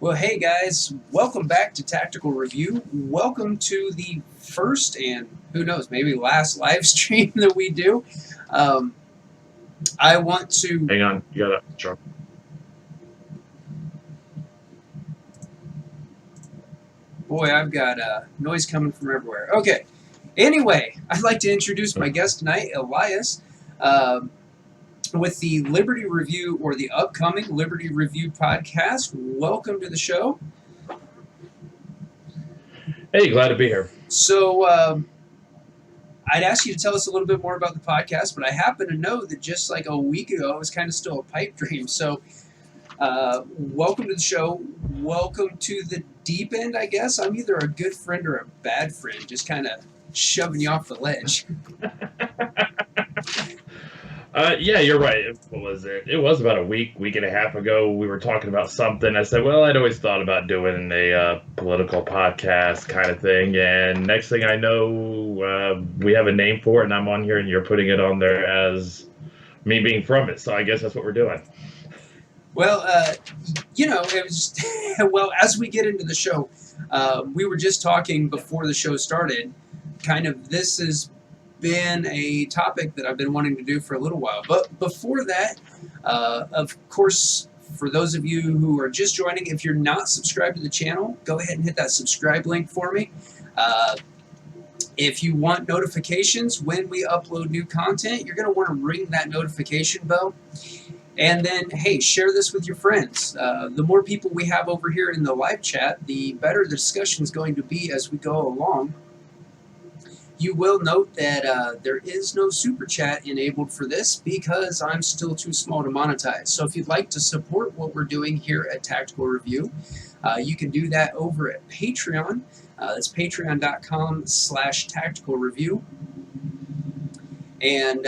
Well, hey guys, welcome back to Tactical Review. Welcome to the first and who knows, maybe last live stream that we do. Um, I want to. Hang on, you gotta jump. Boy, I've got noise coming from everywhere. Okay. Anyway, I'd like to introduce my guest tonight, Elias, with the Liberty Review or the upcoming Liberty Review podcast. Welcome to the show. Hey, glad to be here. So, I'd ask you to tell us a little bit more about the podcast, but I happen to know that just like a week ago, it was kind of still a pipe dream. So, welcome to the show. Welcome to the deep end, I guess. I'm either a good friend or a bad friend, just kind of shoving you off the ledge. Yeah, you're right. What was it? It was about a week and a half ago. We were talking about something. I said, well, I'd always thought about doing a political podcast kind of thing. And next thing I know, we have a name for it, and I'm on here, and you're putting it on there as me being from it. So I guess that's what we're doing. Well, it was well, as we get into the show, we were just talking before the show started. Kind of, this has been a topic that I've been wanting to do for a little while. But before that, of course, for those of you who are just joining, if you're not subscribed to the channel, go ahead and hit that subscribe link for me. If you want notifications when we upload new content, you're going to want to ring that notification bell. And then, hey, share this with your friends. The more people we have over here in the live chat, the better the discussion is going to be as we go along. You will note that there is no super chat enabled for this because I'm still too small to monetize. So if you'd like to support what we're doing here at Tactical Review, you can do that over at Patreon. That's patreon.com/Tactical Review. And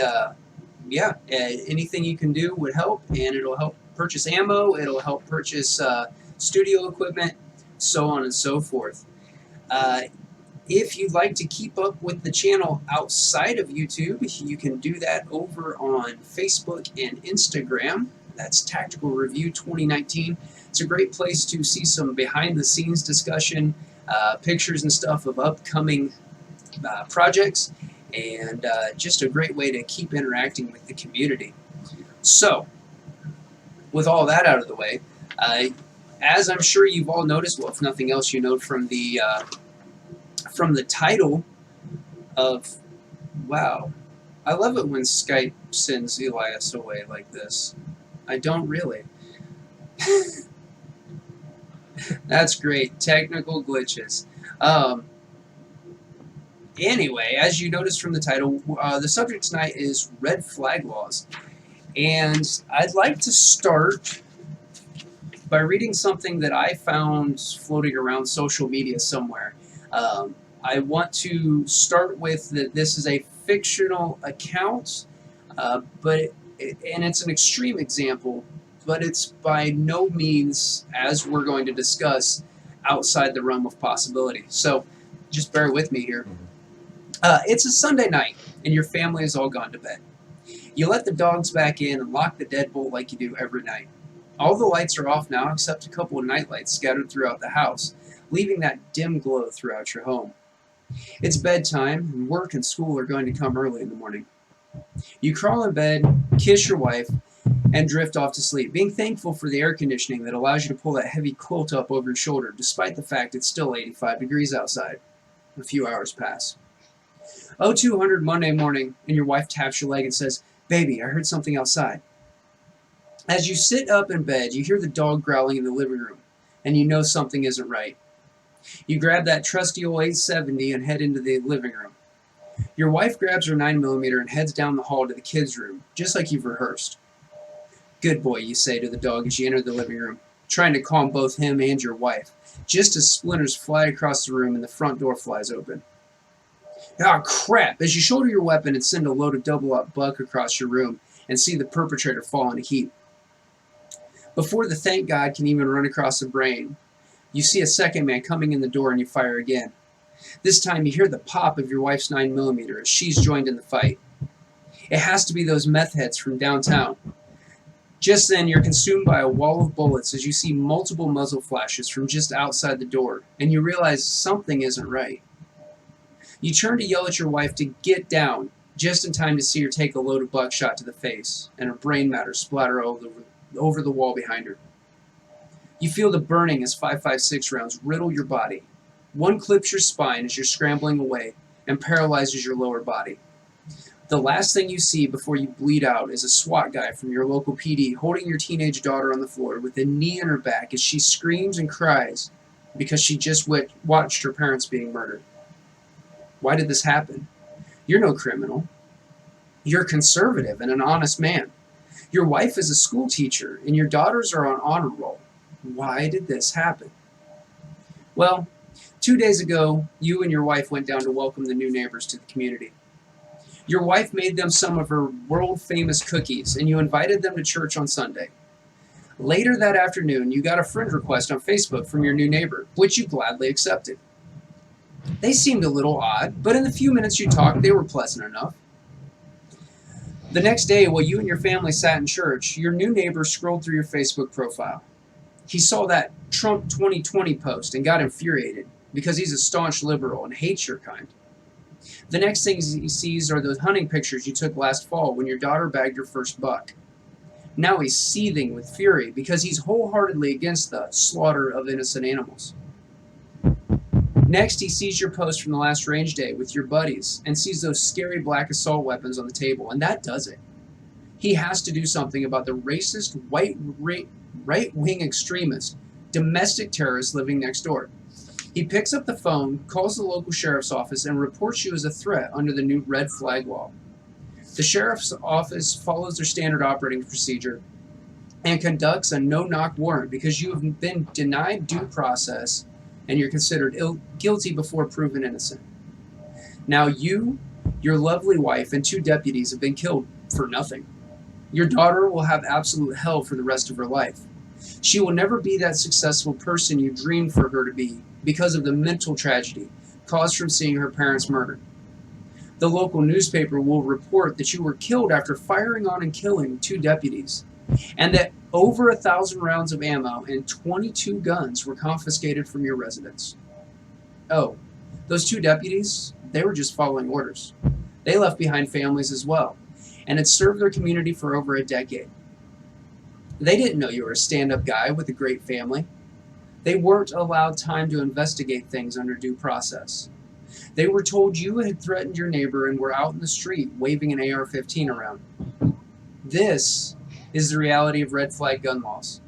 yeah, anything you can do would help, and it'll help purchase ammo, it'll help purchase studio equipment, so on and so forth. If you'd like to keep up with the channel outside of YouTube, you can do that over on Facebook and Instagram. That's Tactical Review 2019. It's a great place to see some behind-the-scenes discussion, pictures and stuff of upcoming projects, and just a great way to keep interacting with the community. So, with all that out of the way, as I'm sure you've all noticed, well, if nothing else, you know from the title of, wow, I love it when Skype sends Elias away like this. I don't really. That's great. Technical glitches. Anyway, as you noticed from the title, the subject tonight is red flag laws. And I'd like to start by reading something that I found floating around social media somewhere. I want to start with that this is a fictional account, and it's an extreme example, but it's by no means, as we're going to discuss, outside the realm of possibility. So just bear with me here. It's a Sunday night, and your family has all gone to bed. You let the dogs back in and lock the deadbolt like you do every night. All the lights are off now except a couple of night lights scattered throughout the house, leaving that dim glow throughout your home. It's bedtime, and work and school are going to come early in the morning. You crawl in bed, kiss your wife, and drift off to sleep, being thankful for the air conditioning that allows you to pull that heavy quilt up over your shoulder, despite the fact it's still 85 degrees outside. A few hours pass. 0200 Monday morning, and your wife taps your leg and says, "Baby, I heard something outside." As you sit up in bed, you hear the dog growling in the living room, and you know something isn't right. You grab that trusty old 870 and head into the living room. Your wife grabs her 9mm and heads down the hall to the kids' room, just like you've rehearsed. "Good boy," you say to the dog as you enter the living room, trying to calm both him and your wife, just as splinters fly across the room and the front door flies open. "Ah, crap!" as you shoulder your weapon and send a loaded double-up buck across your room and see the perpetrator fall in a heap. Before the thank God can even run across the brain, you see a second man coming in the door and you fire again. This time you hear the pop of your wife's 9mm as she's joined in the fight. It has to be those meth heads from downtown. Just then, you're consumed by a wall of bullets as you see multiple muzzle flashes from just outside the door, and you realize something isn't right. You turn to yell at your wife to get down, just in time to see her take a loaded buckshot to the face, and her brain matter splatter over the wall behind her. You feel the burning as 5.56 rounds riddle your body. One clips your spine as you're scrambling away and paralyzes your lower body. The last thing you see before you bleed out is a SWAT guy from your local PD holding your teenage daughter on the floor with a knee in her back as she screams and cries because she just watched her parents being murdered. Why did this happen? You're no criminal. You're conservative and an honest man. Your wife is a school teacher and your daughters are on honor roll. Why did this happen? Well, 2 days ago, you and your wife went down to welcome the new neighbors to the community. Your wife made them some of her world-famous cookies, and you invited them to church on Sunday. Later that afternoon, you got a friend request on Facebook from your new neighbor, which you gladly accepted. They seemed a little odd, but in the few minutes you talked, they were pleasant enough. The next day, while you and your family sat in church, your new neighbor scrolled through your Facebook profile. He saw that Trump 2020 post and got infuriated because he's a staunch liberal and hates your kind. The next thing he sees are those hunting pictures you took last fall when your daughter bagged your first buck. Now he's seething with fury because he's wholeheartedly against the slaughter of innocent animals. Next, he sees your post from the last range day with your buddies and sees those scary black assault weapons on the table, and that does it. He has to do something about the racist, right-wing extremist, domestic terrorist living next door. He picks up the phone, calls the local sheriff's office, and reports you as a threat under the new red flag law. The sheriff's office follows their standard operating procedure and conducts a no-knock warrant because you have been denied due process and you're considered guilty before proven innocent. Now you, your lovely wife, and 2 deputies have been killed for nothing. Your daughter will have absolute hell for the rest of her life. She will never be that successful person you dreamed for her to be because of the mental tragedy caused from seeing her parents murdered. The local newspaper will report that you were killed after firing on and killing 2 deputies, and that over 1,000 rounds of ammo and 22 guns were confiscated from your residence. Oh, those 2 deputies, they were just following orders. They left behind families as well, and had served their community for over a decade. They didn't know you were a stand-up guy with a great family. They weren't allowed time to investigate things under due process. They were told you had threatened your neighbor and were out in the street waving an AR-15 around. This is the reality of red flag gun laws.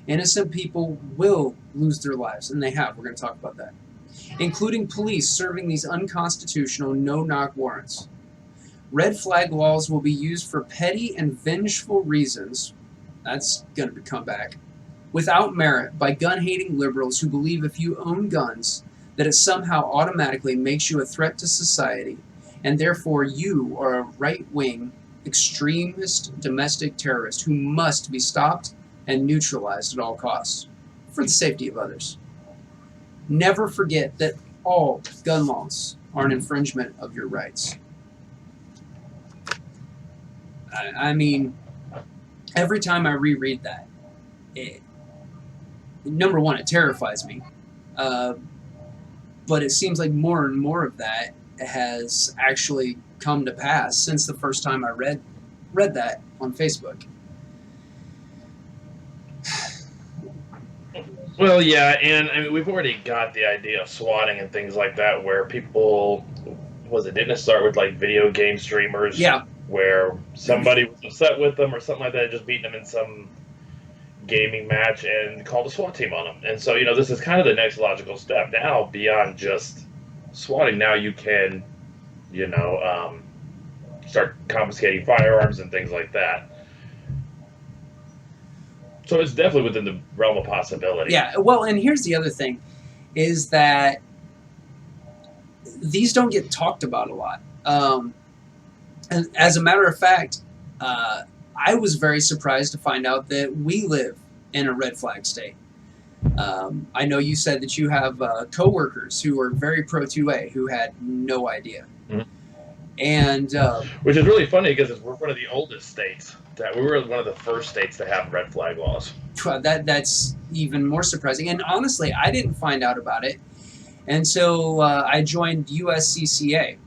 Innocent people will lose their lives, and they have. We're going to talk about that. Including police serving these unconstitutional no-knock warrants. Red flag laws will be used for petty and vengeful reasons. That's going to come back. Without merit by gun-hating liberals who believe if you own guns, that it somehow automatically makes you a threat to society, and therefore you are a right-wing, extremist domestic terrorist who must be stopped and neutralized at all costs, for the safety of others. Never forget that all gun laws are an infringement of your rights. I mean, every time I reread that, number one, it terrifies me. But it seems like more and more of that has actually come to pass since the first time I read that on Facebook. Well, yeah, and I mean, we've already got the idea of swatting and things like that, where people, didn't it start with like video game streamers? Yeah. Where somebody was upset with them or something like that, just beating them in some gaming match and called a SWAT team on them. And so, this is kind of the next logical step. Now, beyond just swatting, now you can, start confiscating firearms and things like that. So it's definitely within the realm of possibility. Yeah, well, and here's the other thing, is that these don't get talked about a lot. And as a matter of fact, I was very surprised to find out that we live in a red flag state. I know you said that you have coworkers who are very pro 2A who had no idea. Mm-hmm. And Which is really funny because we're one of the oldest states. That we were one of the first states to have red flag laws. that's even more surprising. And honestly, I didn't find out about it until I joined USCCA.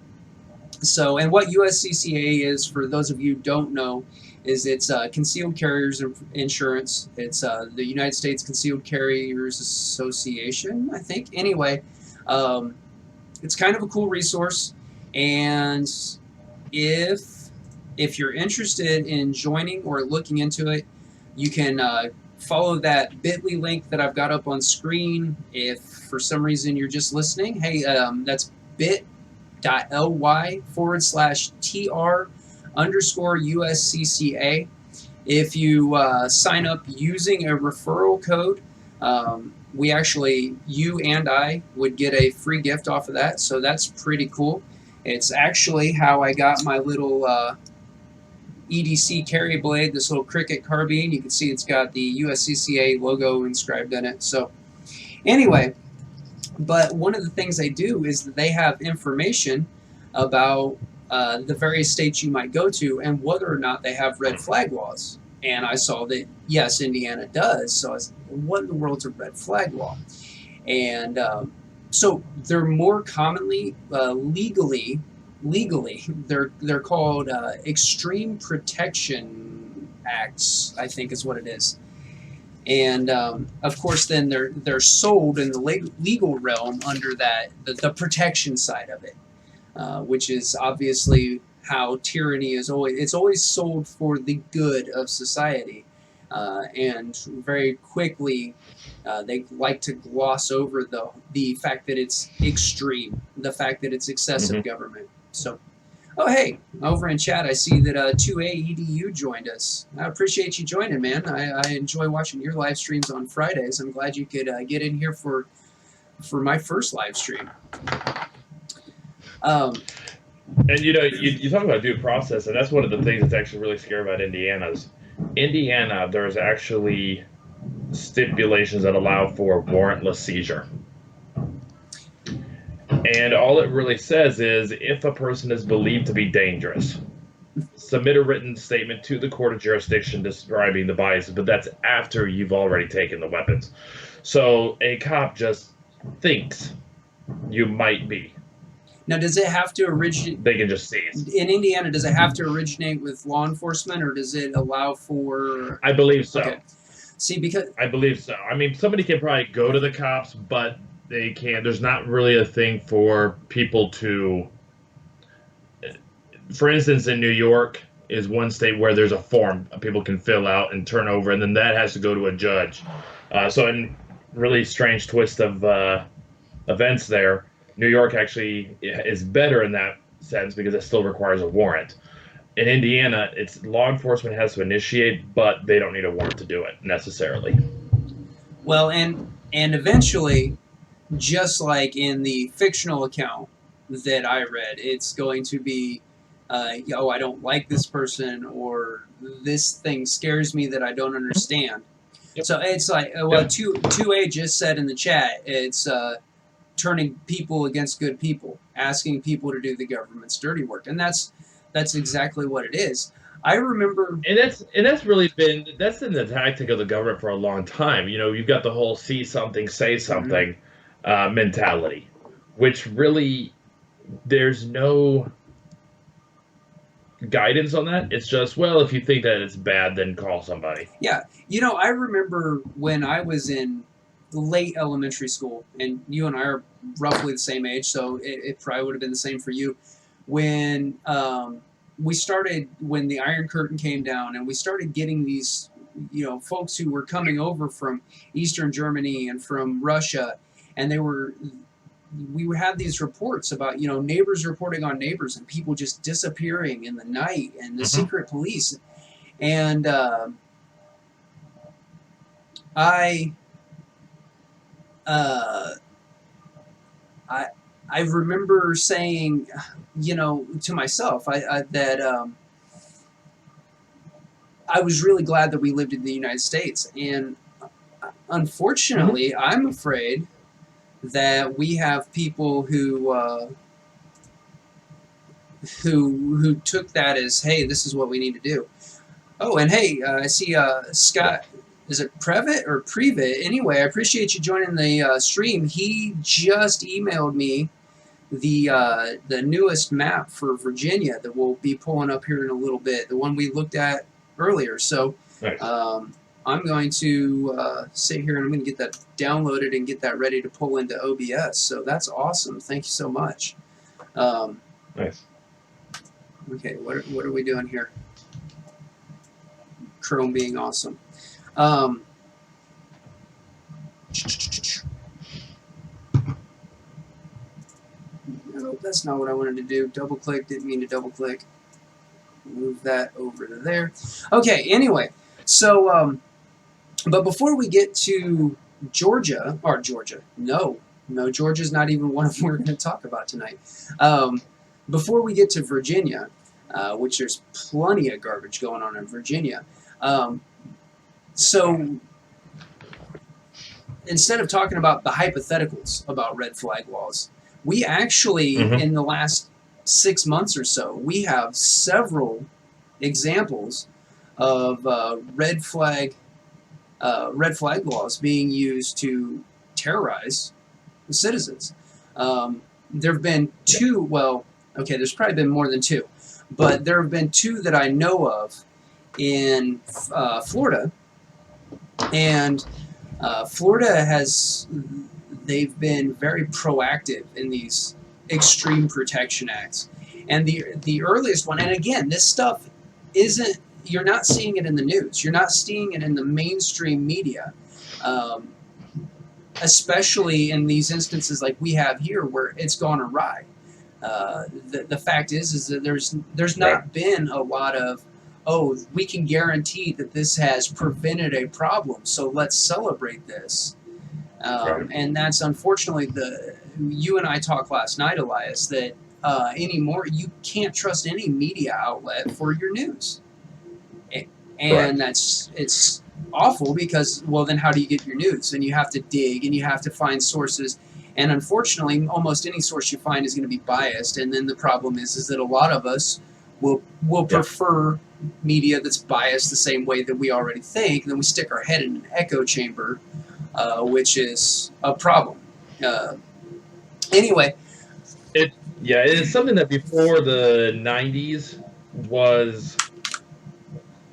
So, and what USCCA is, for those of you who don't know, is it's Concealed Carriers Insurance. It's the United States Concealed Carriers Association, I think. Anyway, um, it's kind of a cool resource, and if if you're interested in joining or looking into it, you can follow that bit.ly link that I've got up on screen. If for some reason you're just listening, hey, that's bit.ly/TR_USCCA. If you sign up using a referral code, we actually, you and I, would get a free gift off of that. So that's pretty cool. It's actually how I got my little EDC carry blade, this little Cricket carbine. You can see it's got the USCCA logo inscribed in it. So anyway, but one of the things they do is that they have information about the various states you might go to and whether or not they have red flag laws. And I saw that, yes, Indiana does. So I was, what in the world's a red flag law? And so they're more commonly legally, they're called extreme protection acts, I think is what it is. And of course, then they're sold in the legal realm under that the protection side of it, which is obviously how tyranny is always. It's always sold for the good of society, and very quickly they like to gloss over the fact that it's extreme, the fact that it's excessive government. So. Oh, hey, over in chat, I see that 2AEDU joined us. I appreciate you joining, man. I enjoy watching your live streams on Fridays. I'm glad you could get in here for my first live stream. And you talk about due process, and that's one of the things that's actually really scary about Indiana, there's actually stipulations that allow for warrantless seizure. And all it really says is, if a person is believed to be dangerous, submit a written statement to the court of jurisdiction describing the biases, but that's after you've already taken the weapons. So a cop just thinks you might be. Now, does it have to originate? They can just seize. In Indiana, does it have to originate with law enforcement, or does it allow for? I believe so. Okay. See, because I believe so. I mean, somebody can probably go to the cops, but they can't. There's not really a thing for people to. For instance, in New York is one state where there's a form people can fill out and turn over, and then that has to go to a judge. So, in really strange twist of events there, New York actually is better in that sense because it still requires a warrant. In Indiana, it's law enforcement has to initiate, but they don't need a warrant to do it necessarily. Well, and eventually, just like in the fictional account that I read, it's going to be, I don't like this person, or this thing scares me that I don't understand. Yep. So it's like, well, 2A just said in the chat, it's turning people against good people, asking people to do the government's dirty work, and that's exactly what it is. I remember, and that's really been the tactic of the government for a long time. You've got the whole see something, say something mentality, which really there's no guidance on that. It's just, well, if you think that it's bad, then call somebody. Yeah, I remember when I was in late elementary school, and you and I are roughly the same age, so it probably would have been the same for you. When when the Iron Curtain came down, and we started getting these, folks who were coming over from Eastern Germany and from Russia, and we would have these reports about, neighbors reporting on neighbors and people just disappearing in the night, and the secret police. And I remember saying, to myself, that I was really glad that we lived in the United States. And unfortunately, I'm afraid that we have people who who took that as, hey, this is what we need to do. Oh, and hey, I see Scott. Is it Previt or Previt? Anyway, I appreciate you joining the stream. He just emailed me the newest map for Virginia that we'll be pulling up here in a little bit. The one we looked at earlier. So Nice. I'm going to sit here and I'm going to get that downloaded and get that ready to pull into OBS. So that's awesome. Thank you so much. Nice. Okay, what are we doing here? Chrome being awesome. No, that's not what I wanted to do. Double click, didn't mean to double click. Move that over to there. Okay, anyway, so, but before we get to Georgia, no, Georgia's not even one of them we're going to talk about tonight. Before we get to Virginia, which there's plenty of garbage going on in Virginia, so instead of talking about the hypotheticals about red flag laws, we actually, in the last 6 months or so, we have several examples of red flag laws being used to terrorize the citizens. There have been two, well, okay, there's probably been more than two, but there have been two that I know of in Florida, and Florida they've been very proactive in these extreme protection acts. And the earliest one, and again, this stuff you're not seeing it in the news. You're not seeing it in the mainstream media, especially in these instances like we have here where it's gone awry. The fact is that there's not been a lot of, oh, we can guarantee that this has prevented a problem, so let's celebrate this. And that's unfortunately you and I talked last night, Elias, that anymore you can't trust any media outlet for your news. And it's awful because, well, then how do you get your news? And you have to dig and you have to find sources. And unfortunately, almost any source you find is going to be biased. And then the problem is that a lot of us will prefer media that's biased the same way that we already think. And then we stick our head in an echo chamber, which is a problem. Anyway. It's something that before the 90s was,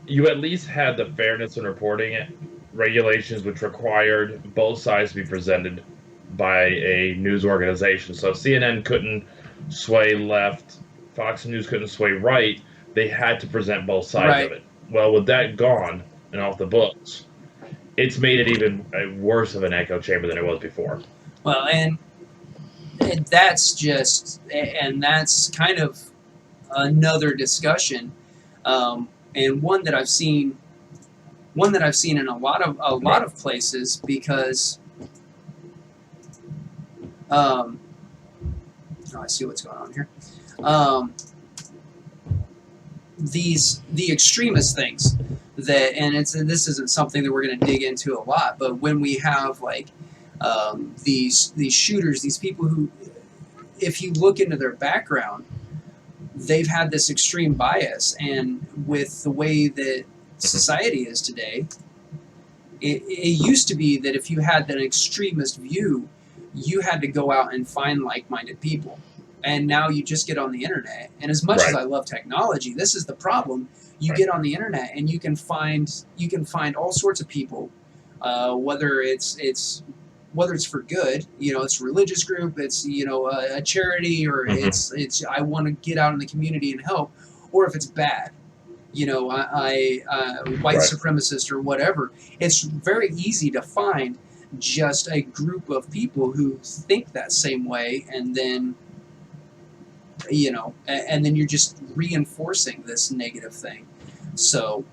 you at least had the fairness in reporting it, regulations which required both sides to be presented by a news organization. So CNN couldn't sway left, Fox News couldn't sway right. They had to present both sides of it. Well, with that gone and off the books, it's made it even worse of an echo chamber than it was before. Well, and that's kind of another discussion, and one that I've seen in a lot of places, because I see what's going on here. The extremist things and this isn't something that we're going to dig into a lot, but when we have like these shooters, these people who, if you look into their background, they've had this extreme bias, and with the way that society is today, it used to be that if you had an extremist view, you had to go out and find like-minded people. And now you just get on the internet. And as much as I love technology, this is the problem. You get on the internet and you can find all sorts of people, whether it's for good, it's a religious group, it's a charity, or it's I want to get out in the community and help, or if it's bad, white supremacist or whatever. It's very easy to find just a group of people who think that same way, and then and then you're just reinforcing this negative thing. So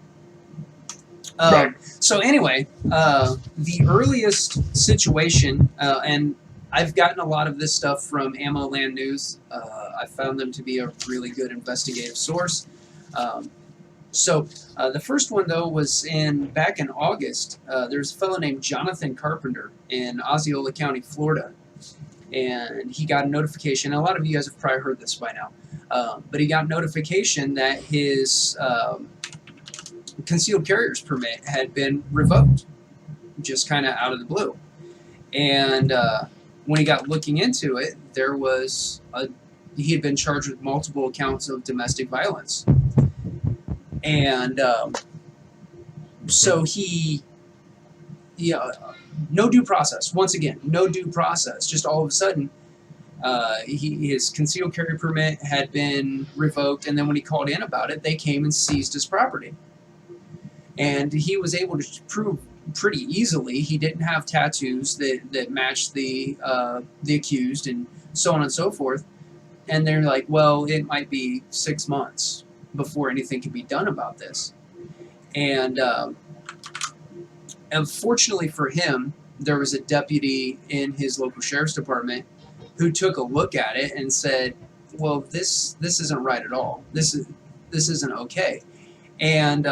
so anyway, the earliest situation, and I've gotten a lot of this stuff from Ammo Land News. I found them to be a really good investigative source. So the first one, though, was back in August. There's a fellow named Jonathan Carpenter in Osceola County, Florida, and he got a notification. A lot of you guys have probably heard this by now. But he got notification that his concealed carrier's permit had been revoked, just kind of out of the blue. And when he got looking into it, he had been charged with multiple counts of domestic violence. And so no due process. Once again, no due process. Just all of a sudden, his concealed carry permit had been revoked, and then when he called in about it, they came and seized his property. And he was able to prove pretty easily he didn't have tattoos that matched the accused, and so on and so forth. And they're like, well, it might be 6 months before anything can be done about this. And unfortunately for him, there was a deputy in his local sheriff's department who took a look at it and said, well, this isn't right at all. This isn't okay. And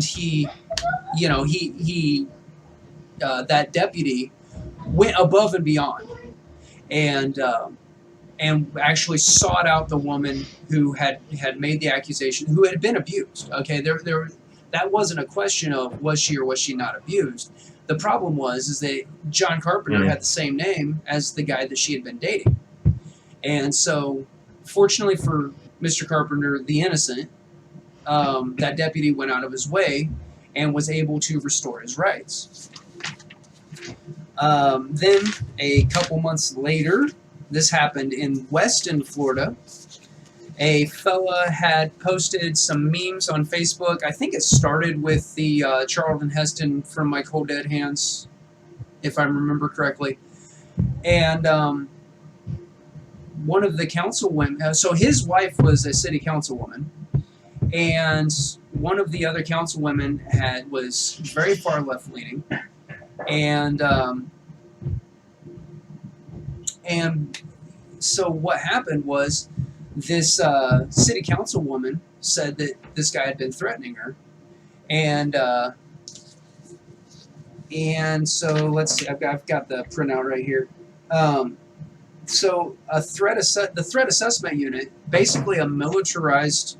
he that deputy went above and beyond, and actually sought out the woman who had made the accusation, who had been abused. Okay, that wasn't a question of was she or was she not abused. The problem is that John Carpenter had the same name as the guy that she had been dating. And so, fortunately for Mr. Carpenter, the innocent, that deputy went out of his way and was able to restore his rights. Then, a couple months later, this happened in Weston, Florida. A fella had posted some memes on Facebook. I think it started with the Charlton Heston from My Cold Dead Hands, if I remember correctly. And one of the councilwomen, so his wife was a city councilwoman, and one of the other councilwomen was very far left-leaning, and so what happened was, this city councilwoman said that this guy had been threatening her, and so let's see. I've got the printout right here. So the threat assessment unit, basically a militarized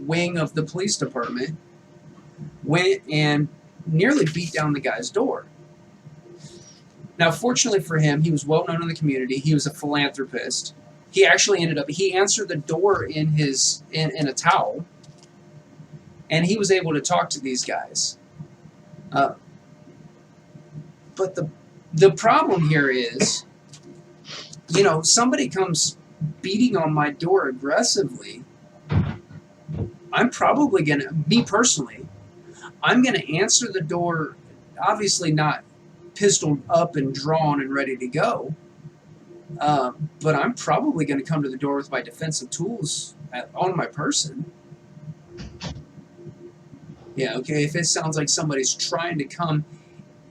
wing of the police department, went and nearly beat down the guy's door. Now, fortunately for him, he was well known in the community. He was a philanthropist. He actually he answered the door in a towel, and he was able to talk to these guys. But the problem here is, somebody comes beating on my door aggressively, I'm probably me personally, I'm gonna answer the door, obviously not pistol up and drawn and ready to go. But I'm probably going to come to the door with my defensive tools on my person. Yeah, okay, if it sounds like somebody's trying to come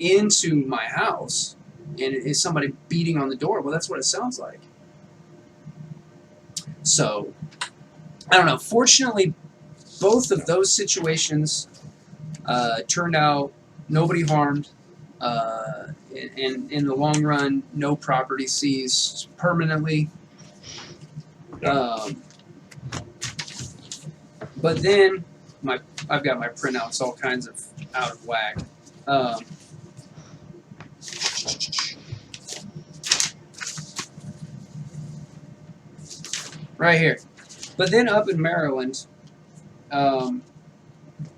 into my house and is somebody beating on the door, well, that's what it sounds like. So, I don't know. Fortunately, both of those situations turned out nobody harmed. In the long run, no property seized permanently. But then I've got my printouts all kinds of out of whack. Right here. But then up in Maryland,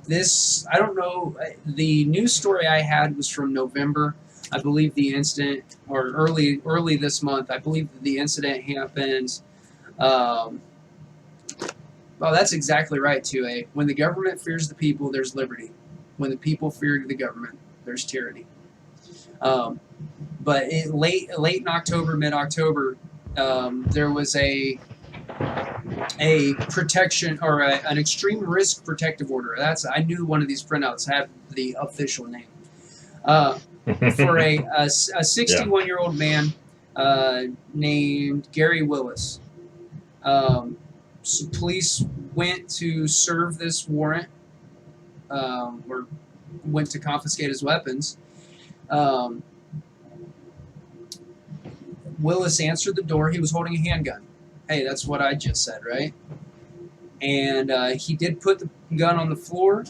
this, I don't know, the news story I had was from November. I believe the incident, or early this month, I believe the incident happened. Well, that's exactly right, too, eh? When the government fears the people, there's liberty. When the people fear the government, there's tyranny. But late in October, mid-October, there was a protection, or an extreme risk protective order. I knew one of these printouts had the official name. For a 61-year-old man named Gary Willis. So police went to serve this warrant, or went to confiscate his weapons. Willis answered the door. He was holding a handgun. Hey, that's what I just said, right? And he did put the gun on the floor.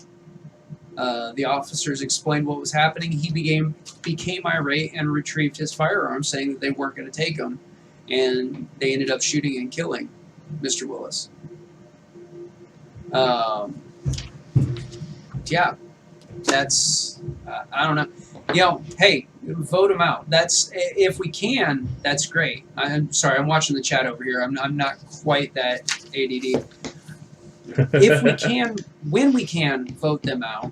The officers explained what was happening. He became irate and retrieved his firearm, saying that they weren't going to take him. And they ended up shooting and killing Mr. Willis. Yeah, that's, I don't know. You know, hey, vote him out. That's, if we can, that's great. I'm sorry, I'm watching the chat over here. I'm not quite that ADD. If we can, when we can vote them out,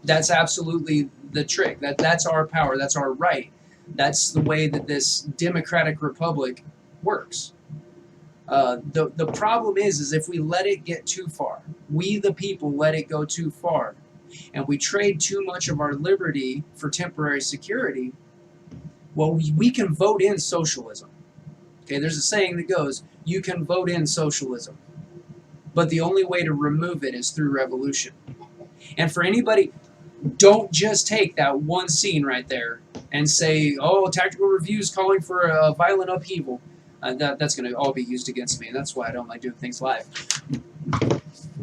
that's absolutely the trick. That's our power. That's our right. That's the way that this democratic republic works. The problem is if we let it get too far, we the people let it go too far, and we trade too much of our liberty for temporary security, well, we can vote in socialism. Okay, there's a saying that goes, you can vote in socialism, but the only way to remove it is through revolution. And for anybody, don't just take that one scene right there and say, oh, Tactical Review's calling for a violent upheaval. That's going to all be used against me, and that's why I don't like doing things live.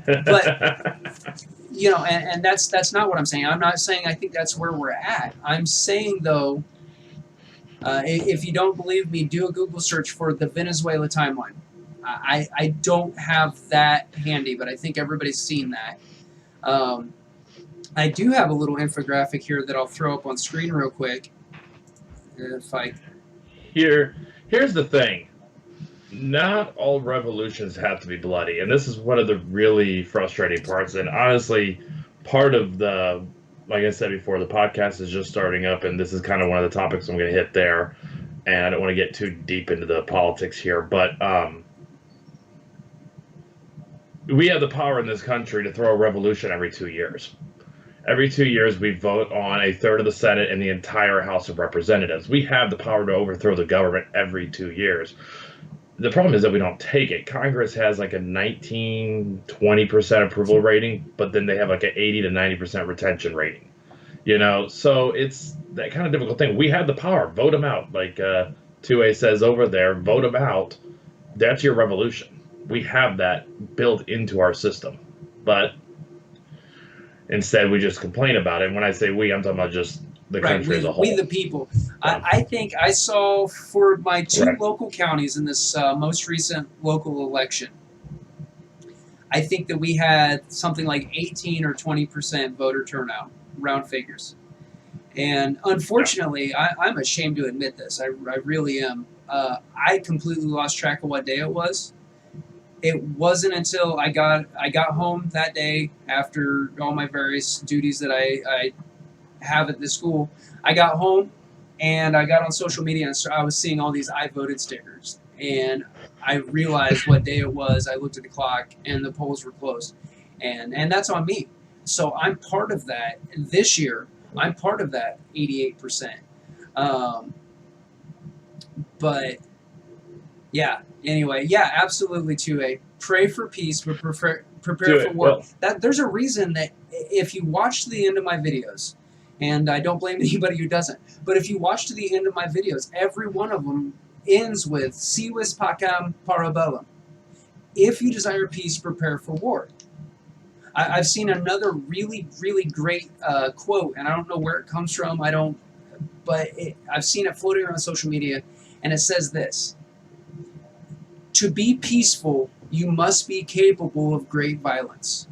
But, you know, and that's not what I'm saying. I'm not saying I think that's where we're at. I'm saying, though, if you don't believe me, do a Google search for the Venezuela timeline. I don't have that handy, but I think everybody's seen that. I do have a little infographic here that I'll throw up on screen real quick. If I... Here's the thing. Not all revolutions have to be bloody, and this is one of the really frustrating parts. And honestly, part of the, like I said before, the podcast is just starting up, and this is kind of one of the topics I'm going to hit there. And I don't want to get too deep into the politics here, but we have the power in this country to throw a revolution every 2 years. Every 2 years, we vote on a third of the Senate and the entire House of Representatives. We have the power to overthrow the government every 2 years. The problem is that we don't take it. Congress has like a 19-20% approval rating, but then they have like an 80 to 90% retention rating. You know, so it's that kind of difficult thing. We have the power. Vote them out. Like 2A says over there, vote them out. That's your revolution. We have that built into our system. But instead, we just complain about it. And when I say we, I'm talking about just the country as a whole. We the people. I think I saw for my two local counties in this most recent local election, I think that we had something like 18 or 20% voter turnout, round figures. And unfortunately, I'm ashamed to admit this. I really am. I completely lost track of what day it was. It wasn't until I got home that day after all my various duties that I have at this school. I got home and I got on social media and I was seeing all these I voted stickers. And I realized what day it was. I looked at the clock and the polls were closed. And that's on me. So I'm part of that. This year, I'm part of that 88%. But, yeah. Anyway, yeah, absolutely, 2A. Pray for peace, but prepare for war. Well, there's a reason that if you watch to the end of my videos, and I don't blame anybody who doesn't, but if you watch to the end of my videos, every one of them ends with Si vis pacem para bellum. If you desire peace, prepare for war. I've seen another really, really great quote, and I don't know where it comes from. I've seen it floating around social media, and it says this: to be peaceful, you must be capable of great violence.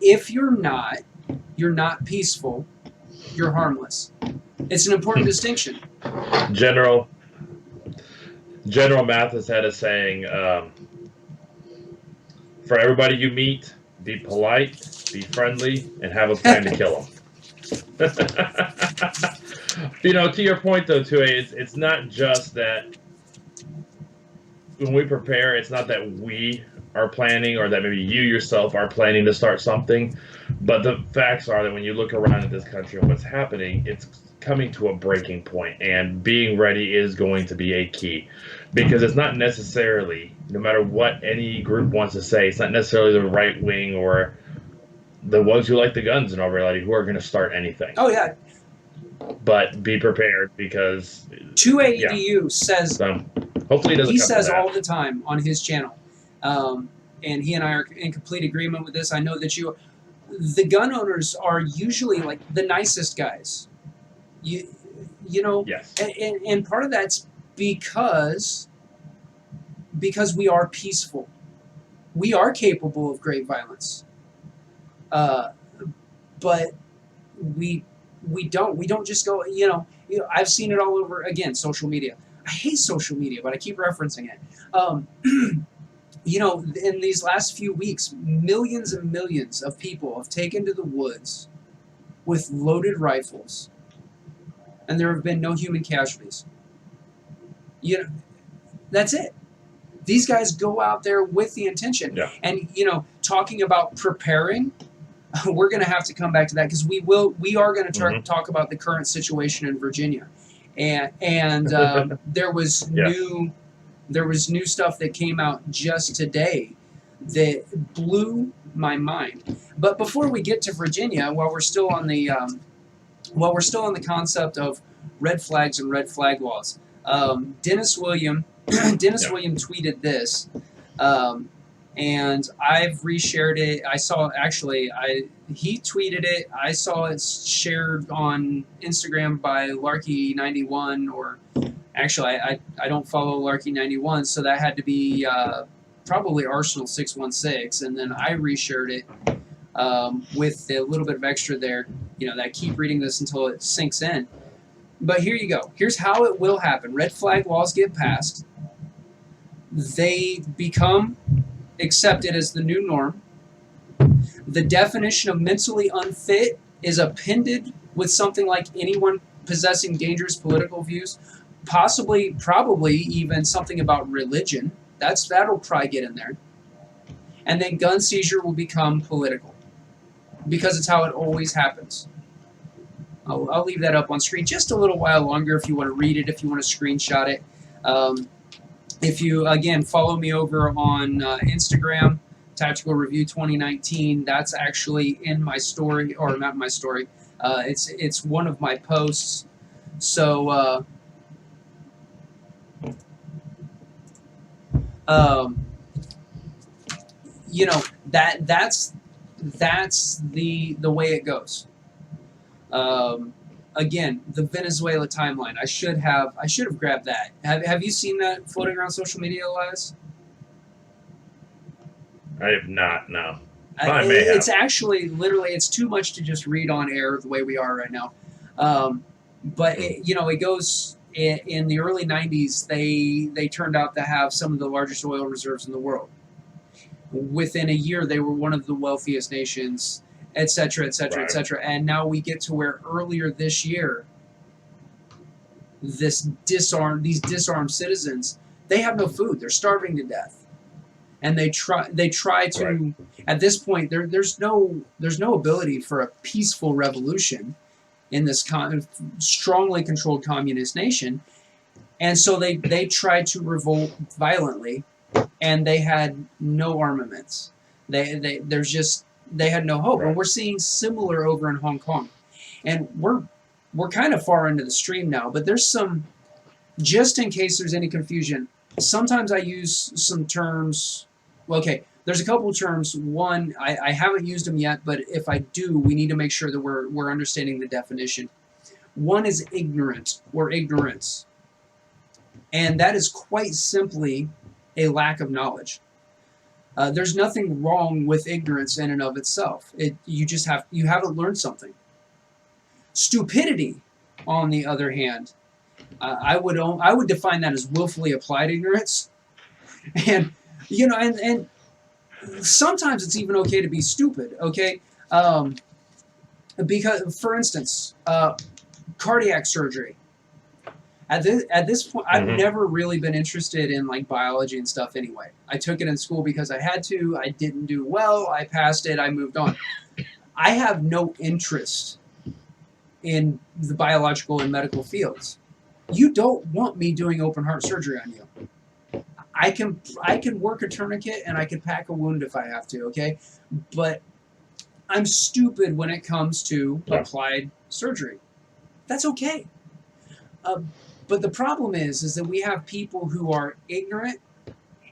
If you're not peaceful, you're harmless. It's an important distinction. General Mathis had a saying, for everybody you meet, be polite, be friendly, and have a plan to kill them. You know, to your point, though, 2A, it's not just that when we prepare, it's not that we are planning or that maybe you yourself are planning to start something, but the facts are that when you look around at this country and what's happening, it's coming to a breaking point, and being ready is going to be a key, because it's not necessarily, no matter what any group wants to say, it's not necessarily the right wing or the ones who like the guns in all reality who are going to start anything. Oh, yeah. but be prepared because 2AEDU says, so hopefully it doesn't he come to says that. all the time on his channel, and he and I are in complete agreement with this. I know that the gun owners are usually like the nicest guys. You know, Yes. and part of that's because we are peaceful. We are capable of great violence, but we don't just go. I've seen it all over again. Social media. I hate social media, but I keep referencing it. In these last few weeks, millions and millions of people have taken to the woods with loaded rifles, and there have been no human casualties. That's it. These guys go out there with the intention. Yeah. And, talking about preparing, we're going to have to come back to that because we are going to talk about the current situation in Virginia. And there was new stuff that came out just today that blew my mind. But before we get to Virginia, while we're still on the concept of red flags and red flag laws, Dennis William tweeted this, and I've reshared it. He tweeted it. I saw it shared on Instagram by Larky91, or actually I don't follow Larky91, so that had to be probably Arsenal616, and then I reshared it with a little bit of extra there. That I keep reading this until it sinks in. But here you go. Here's how it will happen. Red flag laws get passed. They become accepted as the new norm. The definition of mentally unfit is appended with something like anyone possessing dangerous political views, probably even something about religion. That'll probably get in there. And then gun seizure will become political, because it's how it always happens. I'll leave that up on screen just a little while longer if you want to read it, if you want to screenshot it. If you, again, follow me over on Instagram, Tactical Review 2019, that's actually in my story, or not my story. It's one of my posts. So, that's the way it goes. Again, the Venezuela timeline. I should have grabbed that. Have you seen that floating around social media, Elias? I have not. No. It's actually literally, it's too much to just read on air the way we are right now. But it goes in the early 90s. They turned out to have some of the largest oil reserves in the world. Within a year, they were one of the wealthiest nations, et cetera, et cetera, et cetera. And now we get to where earlier this year, these disarmed citizens, they have no food. They're starving to death, and they try to. At this point, there's no ability for a peaceful revolution in this strongly controlled communist nation, and so they tried to revolt violently, and they had no armaments. They had no hope. And we're seeing similar over in Hong Kong. And we're kind of far into the stream now, but there's some, just in case there's any confusion, sometimes I use some terms. Well, okay, there's a couple of terms. One, I haven't used them yet, but if I do, we need to make sure that we're understanding the definition. One is ignorant or ignorance. And that is quite simply a lack of knowledge. There's nothing wrong with ignorance in and of itself. You haven't learned something. Stupidity, on the other hand, I would define that as willfully applied ignorance, and sometimes it's even okay to be stupid. Okay, because for instance, cardiac surgery. At this point, I've never really been interested in like biology and stuff anyway. I took it in school because I had to. I didn't do well. I passed it. I moved on. I have no interest in the biological and medical fields. You don't want me doing open heart surgery on you. I can work a tourniquet and I can pack a wound if I have to, okay? But I'm stupid when it comes to applied surgery. That's okay. But the problem is that we have people who are ignorant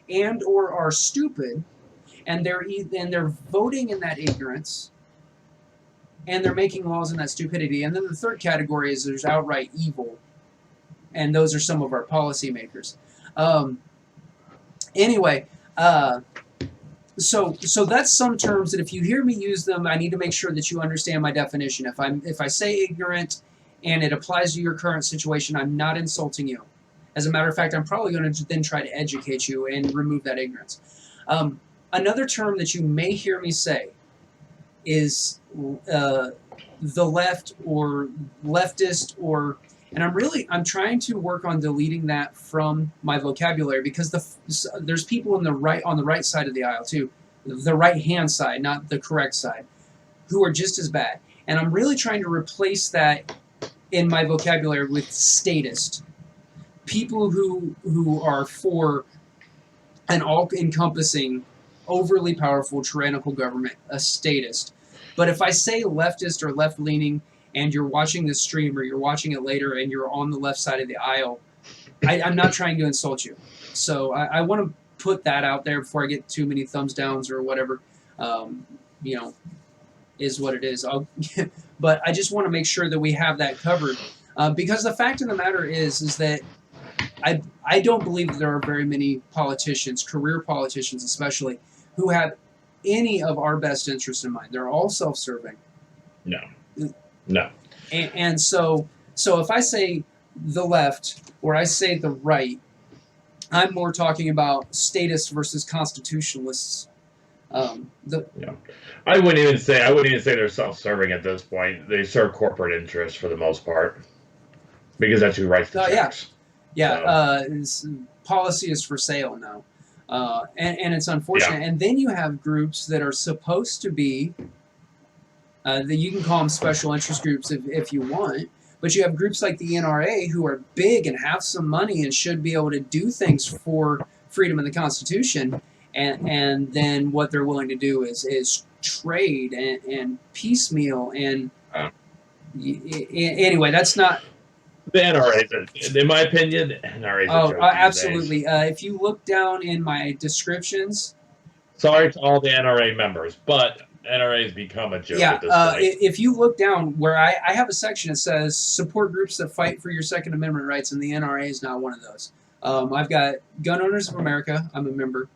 and or are stupid, and they're voting in that ignorance, and they're making laws in that stupidity. And then the third category is there's outright evil, and those are some of our policymakers. Anyway, so that's some terms that if you hear me use them, I need to make sure that you understand my definition. If I say ignorant and it applies to your current situation, I'm not insulting you. As a matter of fact, I'm probably going to then try to educate you and remove that ignorance. Another term that you may hear me say is the left or leftist, or, and I'm trying to work on deleting that from my vocabulary, because there's people on the right side of the aisle too, the right hand side, not the correct side, who are just as bad. And I'm really trying to replace that in my vocabulary with statist. People who are for an all-encompassing, overly powerful, tyrannical government, a statist. But if I say leftist or left-leaning, and you're watching this stream or you're watching it later and you're on the left side of the aisle, I'm not trying to insult you. So I want to put that out there before I get too many thumbs downs or whatever. Is what it is. But I just want to make sure that we have that covered, because the fact of the matter is that I don't believe that there are very many politicians, career politicians especially, who have any of our best interests in mind. They're all self-serving. No. And so if I say the left or I say the right, I'm more talking about statists versus constitutionalists. I wouldn't even say they're self-serving at this point. They serve corporate interests for the most part, because that's who writes the checks. Policy is for sale now, and it's unfortunate. And then you have groups that are supposed to be that you can call them special interest groups if you want, but you have groups like the NRA who are big and have some money and should be able to do things for freedom and the Constitution. And then what they're willing to do is trade and piecemeal. And anyway, that's not... The NRA, in my opinion, the NRA. Absolutely. If you look down in my descriptions... Sorry to all the NRA members, but NRA has become a joke at this point. If you look down where I have a section that says support groups that fight for your Second Amendment rights, and the NRA is not one of those. I've got Gun Owners of America. I'm a member.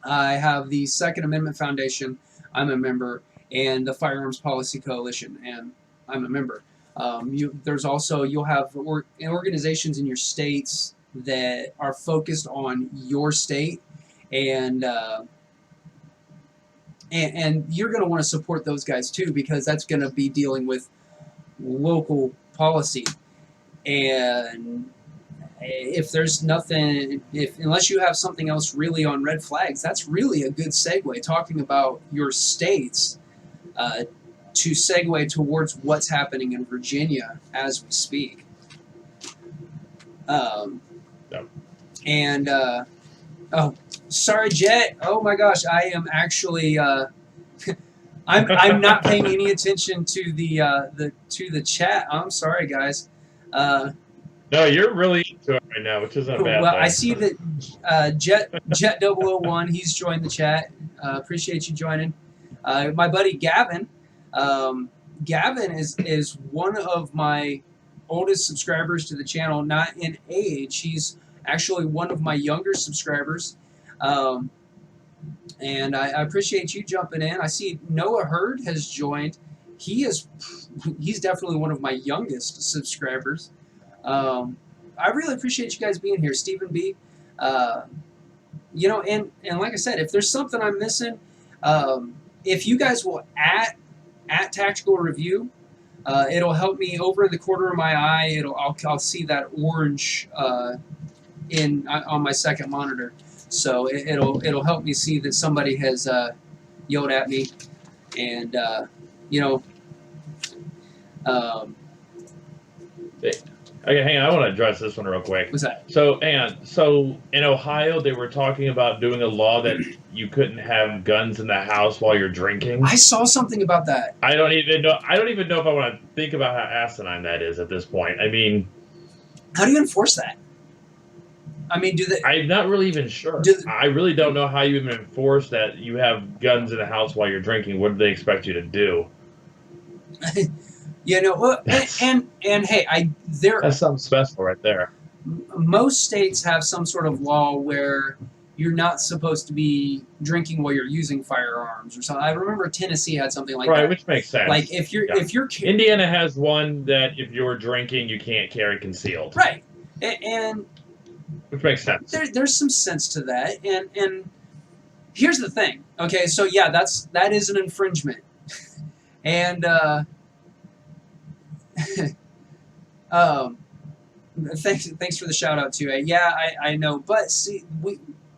I have the Second Amendment Foundation. I'm a member. And the Firearms Policy Coalition. And I'm a member. You'll have organizations in your states that are focused on your state, and you're going to want to support those guys too, because that's going to be dealing with local policy. And if there's nothing, unless you have something else really on red flags, that's really a good segue, talking about your states, to segue towards what's happening in Virginia as we speak. Oh, sorry, Jet. Oh my gosh, I am actually I'm not paying any attention to the chat. I'm sorry, guys. No, you're really into it right now, which isn't a bad thing. I see that Jet 001, he's joined the chat. Appreciate you joining. My buddy Gavin. Gavin is one of my oldest subscribers to the channel, not in age. He's actually one of my younger subscribers. And I appreciate you jumping in. I see Noah Hurd has joined. He's definitely one of my youngest subscribers. I really appreciate you guys being here. Stephen B. And like I said, if there's something I'm missing, if you guys will at Tactical Review, it'll help me. Over in the corner of my eye, I'll see that orange on my second monitor. So it'll help me see that somebody has yelled at me, and Okay, hang on. I want to address this one real quick. What's that? So, hang on. So, in Ohio, they were talking about doing a law that you couldn't have guns in the house while you're drinking. I saw something about that. I don't even know. I don't even know if I want to think about how asinine that is at this point. I mean, how do you enforce that? I mean, do they? I'm not really even sure. I really don't know how you even enforce that you have guns in the house while you're drinking. What do they expect you to do? You know, well, and hey, that's something special right there. Most states have some sort of law where you're not supposed to be drinking while you're using firearms or something. I remember Tennessee had something like that. Right, which makes sense. Like if you're Indiana has one that if you're drinking, you can't carry concealed. Right, and which makes sense. There's some sense to that, and here's the thing. Okay, so yeah, that is an infringement, and thanks for the shout out too. Yeah, I know, but see, a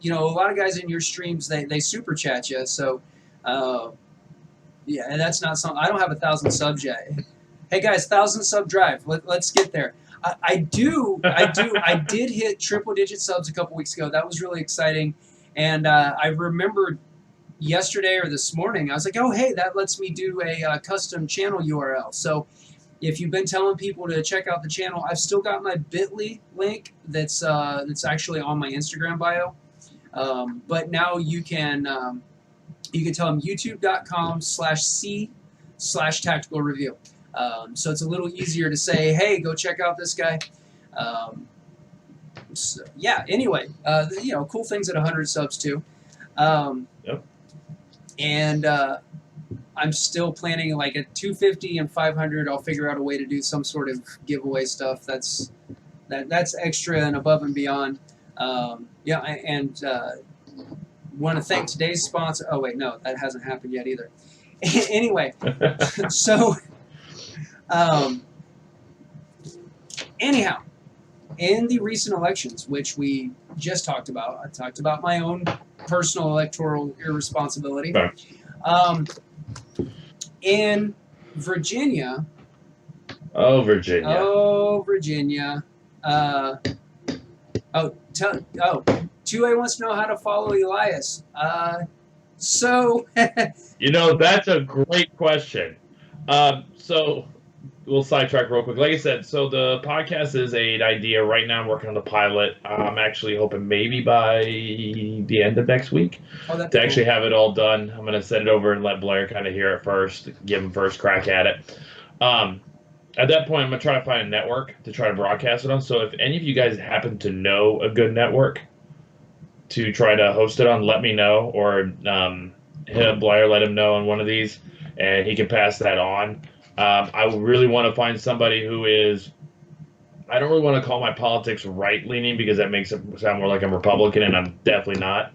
lot of guys in your streams they super chat you, so yeah, and that's not something. I don't have 1,000 subs yet. Hey guys, 1,000 sub drive. Let's get there. I did hit triple digit subs a couple weeks ago. That was really exciting, and I remembered yesterday or this morning. I was like, oh hey, that lets me do a custom channel URL. So if you've been telling people to check out the channel, I've still got my Bitly link that's actually on my Instagram bio. But now you can tell them youtube.com/c/tactical review. So it's a little easier to say, hey, go check out this guy. So, yeah, anyway, cool things at 100 subs too. Yep. And I'm still planning like at 250 and 500. I'll figure out a way to do some sort of giveaway stuff. That's extra and above and beyond. Yeah, and want to thank today's sponsor. Oh wait, no, that hasn't happened yet either. Anyway, so anyhow, in the recent elections, which we just talked about, I talked about my own personal electoral irresponsibility. In Virginia. Oh, Virginia. Oh, Virginia. 2A wants to know how to follow Elias. So. That's a great question. So we'll sidetrack real quick. Like I said, so the podcast is an idea. Right now I'm working on the pilot. I'm actually hoping maybe by the end of next week to actually have it all done. I'm going to send it over and let Blair kind of hear it first, give him first crack at it. At that point, I'm going to try to find a network to try to broadcast it on. So if any of you guys happen to know a good network to try to host it on, let me know, or hit up Blair, let him know on one of these, and he can pass that on. I really want to find somebody who is, I don't really want to call my politics right-leaning because that makes it sound more like I'm Republican, and I'm definitely not.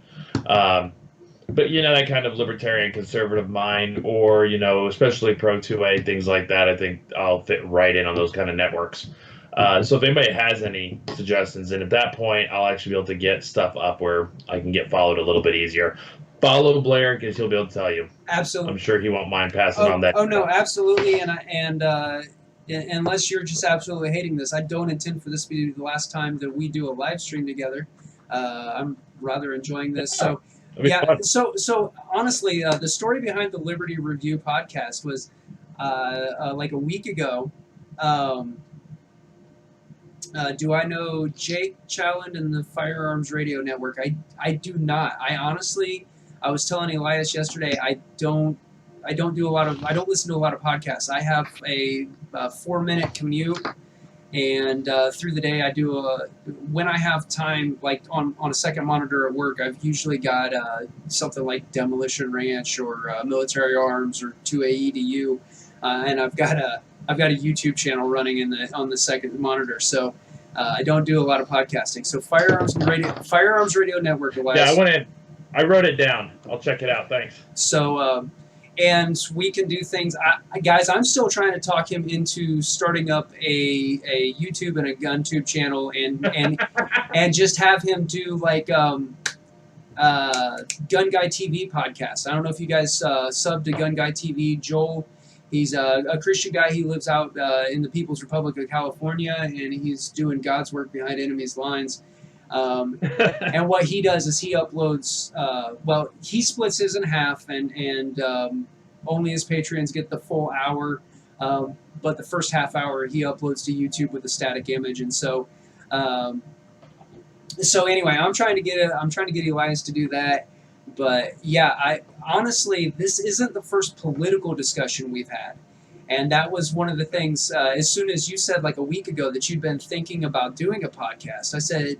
But, that kind of libertarian conservative mind, or, especially pro-2A, things like that, I think I'll fit right in on those kind of networks. So if anybody has any suggestions, and at that point, I'll actually be able to get stuff up where I can get followed a little bit easier. Follow Blair because he'll be able to tell you. Absolutely. I'm sure he won't mind passing on that. Oh no, absolutely. And unless you're just absolutely hating this, I don't intend for this to be the last time that we do a live stream together. I'm rather enjoying this. So yeah. So honestly, the story behind the Liberty Review podcast was like a week ago. Do I know Jake Challand and the Firearms Radio Network? I do not. I was telling Elias yesterday, I don't listen to a lot of podcasts. I have a 4-minute commute, and through the day I do when I have time, like on a second monitor at work, I've usually got something like Demolition Ranch or Military Arms or 2A EDU, and I've got a YouTube channel running on the second monitor. So I don't do a lot of podcasting. So Firearms Radio Network. Elias. Yeah, I wrote it down. I'll check it out. Thanks. So, and we can do things. Guys, I'm still trying to talk him into starting up a YouTube and a GunTube channel, and just have him do like Gun Guy TV podcast. I don't know if you guys sub to Gun Guy TV. Joel He's a Christian guy. He lives out in the People's Republic of California, and he's doing God's work behind enemy's lines. And what he does is he uploads. Well, he splits his in half, and only his Patreons get the full hour. But the first half hour he uploads to YouTube with a static image, and so. So anyway, I'm trying to get Elias to do that. But yeah, I honestly, this isn't the first political discussion we've had, and that was one of the things. As soon as you said like a week ago that you'd been thinking about doing a podcast, I said,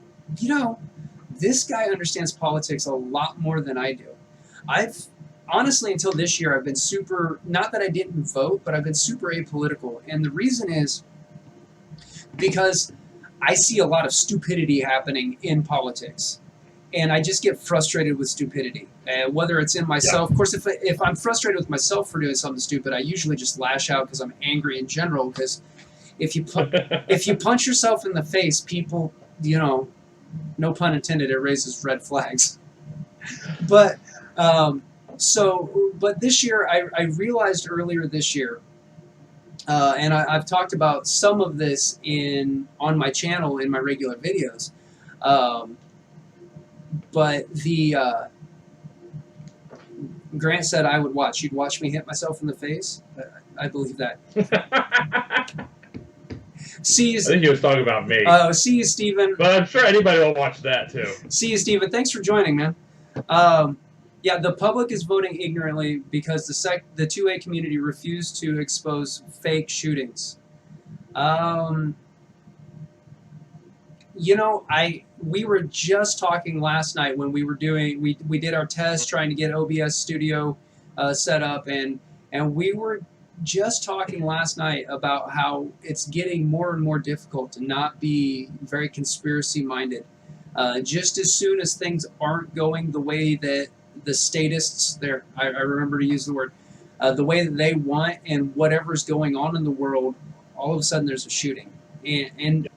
this guy understands politics a lot more than I do. I've honestly, until this year, I've been super. Not that I didn't vote, but I've been super apolitical, and the reason is because I see a lot of stupidity happening in politics. And I just get frustrated with stupidity, whether it's in myself. Of course, if I'm frustrated with myself for doing something stupid, I usually just lash out because I'm angry in general. Because if you punch yourself in the face, people, no pun intended, it raises red flags. But but this year, I realized earlier this year, and I've talked about some of this on my channel in my regular videos. But Grant said I would watch. You'd watch me hit myself in the face? I believe that. See you, I think he was talking about me. See you, Steven. But I'm sure anybody will watch that, too. See you, Steven. Thanks for joining, man. Yeah, the public is voting ignorantly because the 2A community refused to expose fake shootings. We were just talking last night when we were we did our test trying to get OBS Studio set up, and we were just talking last night about how it's getting more and more difficult to not be very conspiracy minded. Just as soon as things aren't going the way that the statists there, I remember to use the word, the way that they want, and whatever's going on in the world, all of a sudden there's a shooting, and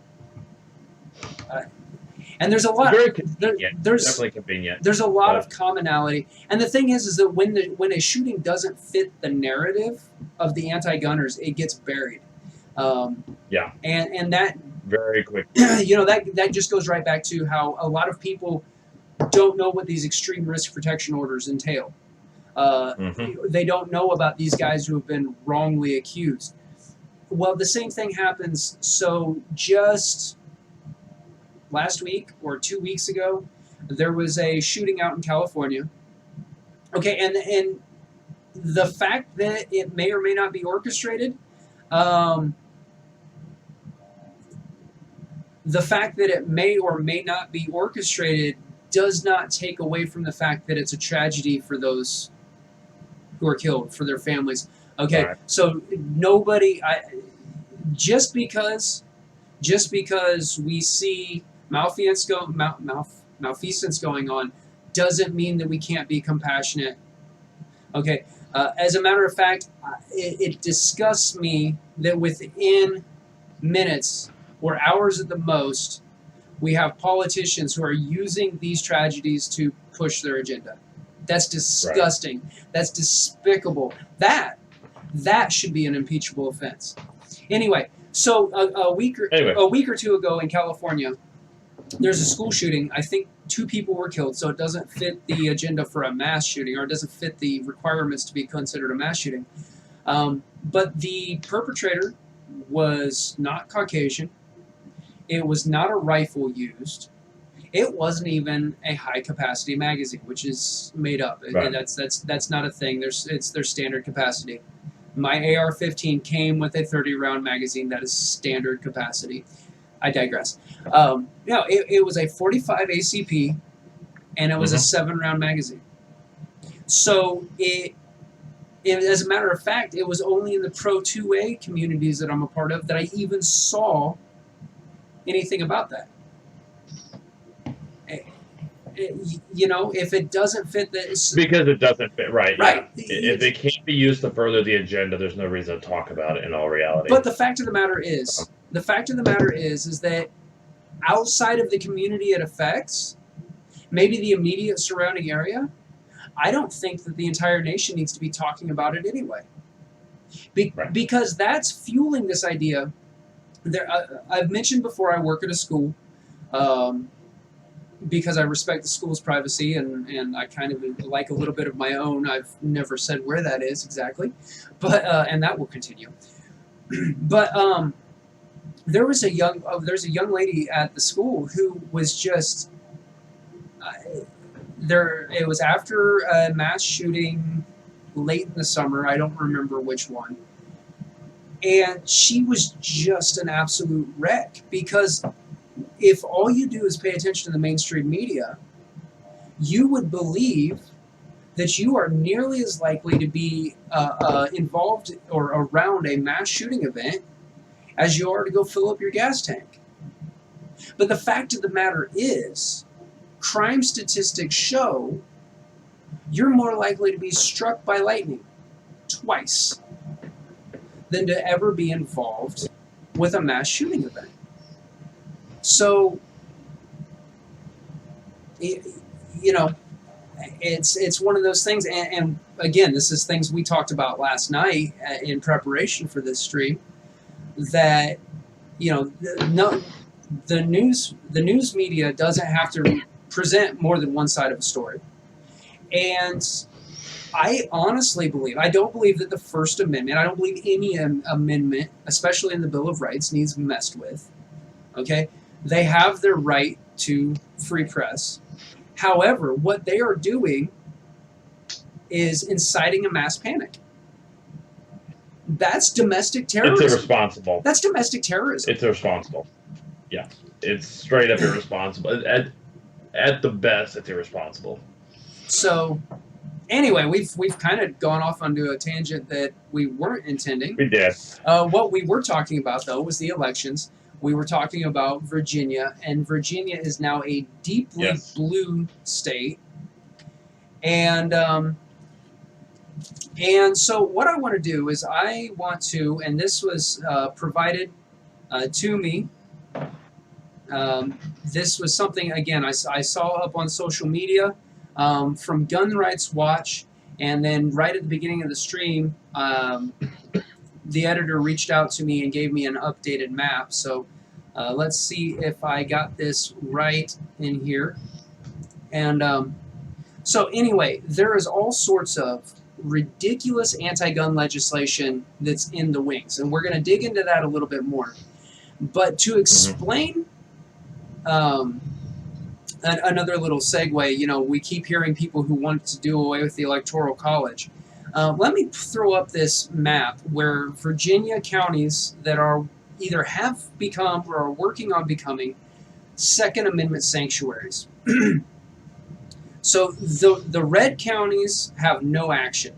there's a lot. Very convenient. There's definitely convenient. There's a lot of commonality, and the thing is that when a shooting doesn't fit the narrative of the anti-gunners, it gets buried. Yeah. And that very quick. That just goes right back to how a lot of people don't know what these extreme risk protection orders entail. They don't know about these guys who have been wrongly accused. Well, the same thing happens. So just last week or 2 weeks ago, there was a shooting out in California. Okay, and the fact that it may or may not be orchestrated, the fact that it may or may not be orchestrated does not take away from the fact that it's a tragedy for those who are killed, for their families. Okay, right. So just because we see malfeasance going on doesn't mean that we can't be compassionate. Okay, as a matter of fact, it disgusts me that within minutes or hours at the most, we have politicians who are using these tragedies to push their agenda. That's disgusting. Right. That's despicable. That should be an impeachable offense. Anyway, so a week or two ago in California, there's a school shooting. I think 2 people were killed, so it doesn't fit the agenda for a mass shooting, or it doesn't fit the requirements to be considered a mass shooting. But the perpetrator was not Caucasian. It was not a rifle used. It wasn't even a high-capacity magazine, which is made up. Right. That's not a thing. It's their standard capacity. My AR-15 came with a 30-round magazine. That is standard capacity. I digress. It was a 45 ACP, and it was a 7-round magazine. So as a matter of fact, it was only in the Pro 2A communities that I'm a part of that I even saw anything about that. If it doesn't fit this, because it doesn't fit, right? Right. Yeah. If it can't be used to further the agenda, there's no reason to talk about it in all reality. But the fact of the matter is that outside of the community it affects, maybe the immediate surrounding area, I don't think that the entire nation needs to be talking about it anyway. Right. Because that's fueling this idea. I've mentioned before I work at a school because I respect the school's privacy and I kind of like a little bit of my own. I've never said where that is exactly, but and that will continue. But there's a young lady at the school who was just there. It was after a mass shooting late in the summer. I don't remember which one. And she was just an absolute wreck because if all you do is pay attention to the mainstream media, you would believe that you are nearly as likely to be involved or around a mass shooting event as you are to go fill up your gas tank. But the fact of the matter is, crime statistics show you're more likely to be struck by lightning twice than to ever be involved with a mass shooting event. So, you know, it's one of those things, and again, this is things we talked about last night in preparation for this stream, that, you know, the news media doesn't have to present more than one side of a story. And I honestly believe, I don't believe that the First Amendment, I don't believe any amendment, especially in the Bill of Rights, needs messed with. Okay? They have their right to free press. However, what they are doing is inciting a mass panic. That's domestic terrorism. It's irresponsible. That's domestic terrorism. It's irresponsible. Yeah. It's straight up irresponsible. At the best, it's irresponsible. So, anyway, we've kind of gone off onto a tangent that we weren't intending. We did. What we were talking about, though, was the elections. We were talking about Virginia, and Virginia is now a deeply blue state. And so what I want to do is I want to, and this was provided to me. This was something, again, I saw up on social media from Gun Rights Watch, and then right at the beginning of the stream, the editor reached out to me and gave me an updated map. So let's see if I got this right in here. And so anyway, there is all sorts of ridiculous anti-gun legislation that's in the wings, and we're going to dig into that a little bit more. But to explain another little segue, you know, we keep hearing people who want to do away with the Electoral College. Let me throw up this map where Virginia counties that are either have become or are working on becoming Second Amendment sanctuaries. So the red counties have no action.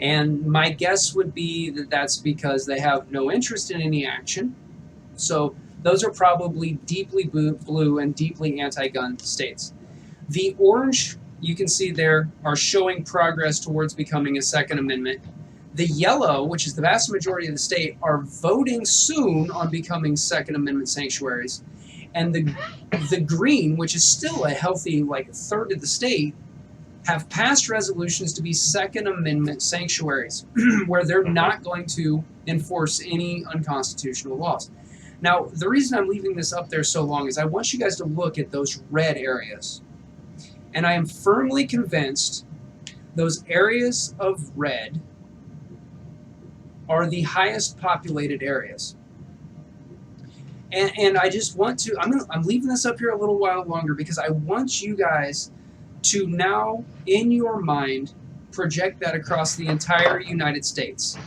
And my guess would be that that's because they have no interest in any action. So those are probably deeply blue and deeply anti-gun states. The orange, you can see there, are showing progress towards becoming a Second Amendment. The yellow, which is the vast majority of the state, are voting soon on becoming Second Amendment sanctuaries. And the green, which is still a healthy, like, a third of the state, have passed resolutions to be Second Amendment sanctuaries, where they're not going to enforce any unconstitutional laws. Now, the reason I'm leaving this up there so long is I want you guys to look at those red areas. And I am firmly convinced those areas of red are the highest populated areas. And I just want to, I'm leaving this up here a little while longer because I want you guys to now, in your mind, project that across the entire United States.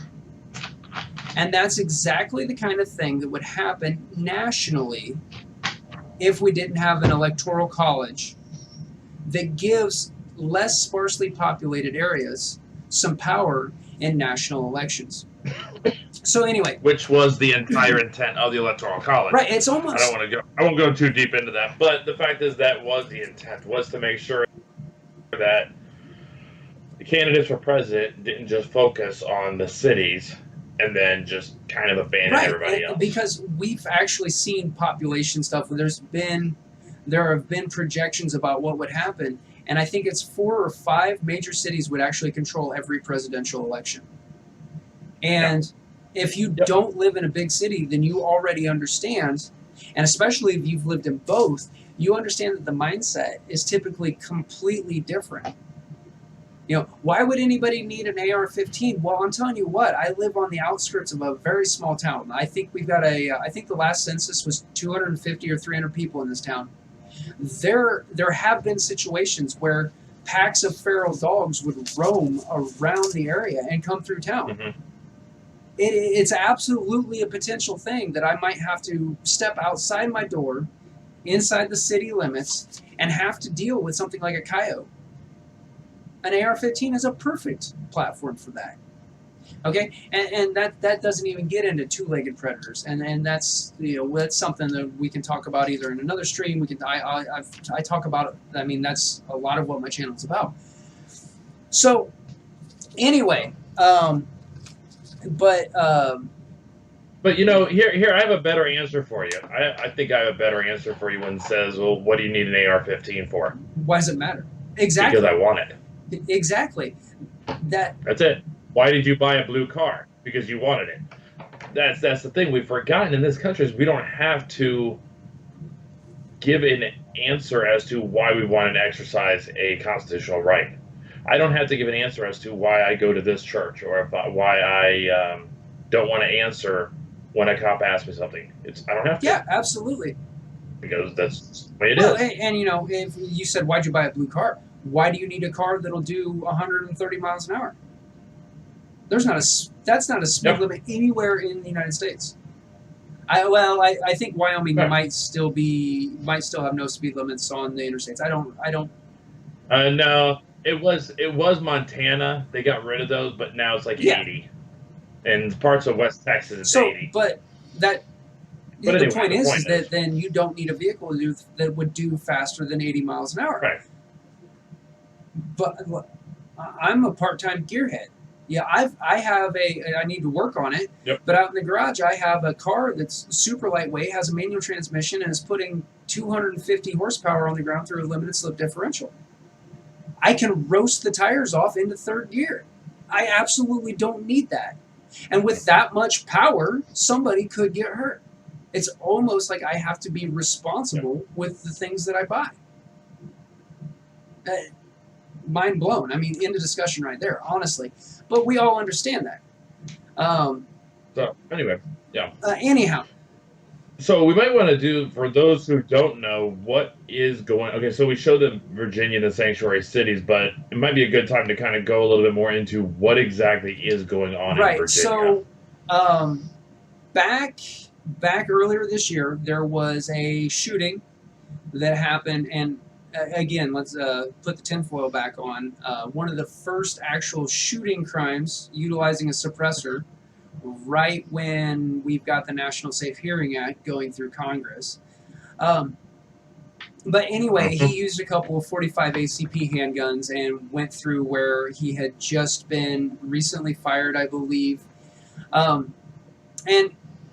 And that's exactly the kind of thing that would happen nationally if we didn't have an electoral college that gives less sparsely populated areas some power in national elections. So anyway, which was the entire intent of the Electoral College. Right, it's almost. I won't go too deep into that, but the fact is that was the intent, was to make sure that the candidates for president didn't just focus on the cities and then just kind of abandon everybody else. Because we've actually seen population stuff where there have been projections about what would happen, and I think it's 4 or 5 major cities would actually control every presidential election. And if you don't live in a big city, then you already understand, and especially if you've lived in both, you understand that the mindset is typically completely different. Why would anybody need an AR-15? Well, I'm telling you what, I live on the outskirts of a very small town. I think I think the last census was 250 or 300 people in this town. There have been situations where packs of feral dogs would roam around the area and come through town. Mm-hmm. It's absolutely a potential thing that I might have to step outside my door, inside the city limits, and have to deal with something like a coyote. An AR-15 is a perfect platform for that. Okay, and that doesn't even get into two-legged predators, and that's that's something that we can talk about either in another stream. I talk about it. I mean, that's a lot of what my channel is about. So anyway, but here I have a better answer for you. I think I have a better answer for you when it says, well, what do you need an AR-15 for? Why does it matter? Exactly. Because I want it. Exactly. That's it. Why did you buy a blue car? Because you wanted it. That's the thing we've forgotten in this country is we don't have to give an answer as to why we want to exercise a constitutional right. I don't have to give an answer as to why I go to this church or why I don't want to answer when a cop asks me something. I don't have to. Yeah, absolutely. Because that's the way it is. And if you said, why'd you buy a blue car? Why do you need a car that'll do 130 miles an hour? That's not a speed limit anywhere in the United States. I think Wyoming might still have no speed limits on the interstates. I don't. No, it was Montana. They got rid of those, but now it's like 80. And parts of West Texas it's 80. But the point is that then you don't need a vehicle that would do faster than 80 miles an hour. Right. But I'm a part-time gearhead. Yeah, I need to work on it. Yep. But out in the garage, I have a car that's super lightweight, has a manual transmission, and is putting 250 horsepower on the ground through a limited slip differential. I can roast the tires off into third gear. I absolutely don't need that. And with that much power, somebody could get hurt. It's almost like I have to be responsible with the things that I buy. Mind blown. I mean, end of discussion right there, honestly. But we all understand that. So, anyway, yeah. Anyhow. So, we might want to do, for those who don't know, what is going... Okay, so we showed the Virginia and the sanctuary cities, but it might be a good time to kind of go a little bit more into what exactly is going on in Virginia. Right, so, back earlier this year, there was a shooting that happened, and again, let's put the tinfoil back on. One of the first actual shooting crimes utilizing a suppressor right when we've got the National Safe Hearing Act going through Congress. But anyway, he used a couple of 45 ACP handguns and went through where he had just been recently fired, I believe. And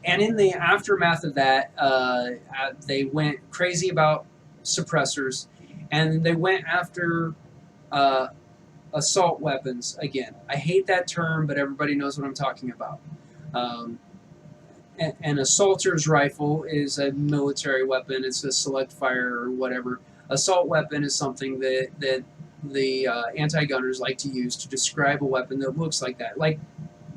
in the aftermath of that, they went crazy about suppressors. And they went after assault weapons again. I hate that term, but everybody knows what I'm talking about. An assaulter's rifle is a military weapon. It's a select fire or whatever. Assault weapon is something that the anti-gunners like to use to describe a weapon that looks like that. Like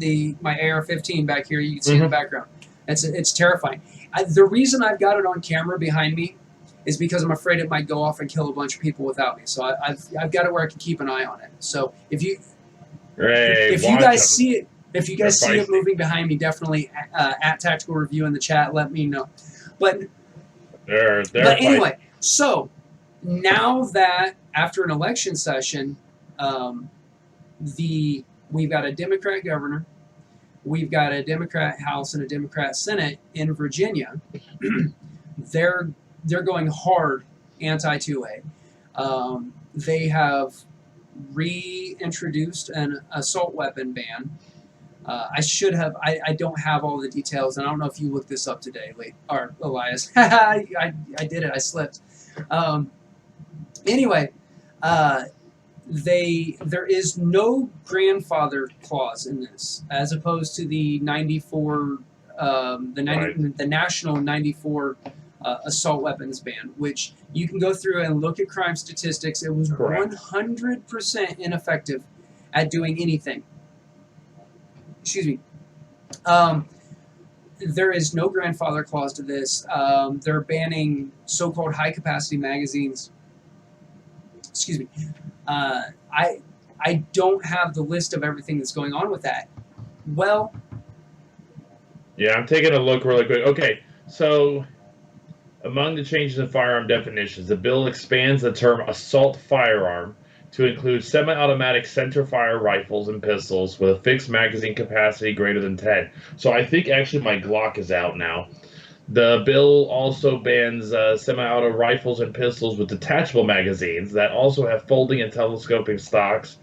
my AR-15 back here, you can see in the background. It's terrifying. The reason I've got it on camera behind me is because I'm afraid it might go off and kill a bunch of people without me. So I've got it where I can keep an eye on it. So if you guys see it moving behind me, definitely at Tactical Review in the chat, let me know. But anyway, so now that after an election session, we've got a Democrat governor, we've got a Democrat House and a Democrat Senate in Virginia. They're going hard anti-2A. They have reintroduced an assault weapon ban. I don't have all the details, and I don't know if you looked this up today, or Elias. I did it. I slipped. Anyway, there is no grandfather clause in this, as opposed to the 94 the national 94 assault weapons ban, which you can go through and look at crime statistics. It was Correct. 100% ineffective at doing anything. Excuse me. There is no grandfather clause to this. They're banning so-called high-capacity magazines. Excuse me. I don't have the list of everything that's going on with that. Well, yeah, I'm taking a look really quick. Okay, so among the changes in firearm definitions, the bill expands the term assault firearm to include semi-automatic center-fire rifles and pistols with a fixed magazine capacity greater than 10. So I think actually my Glock is out now. The bill also bans semi-auto rifles and pistols with detachable magazines that also have folding and telescoping stocks,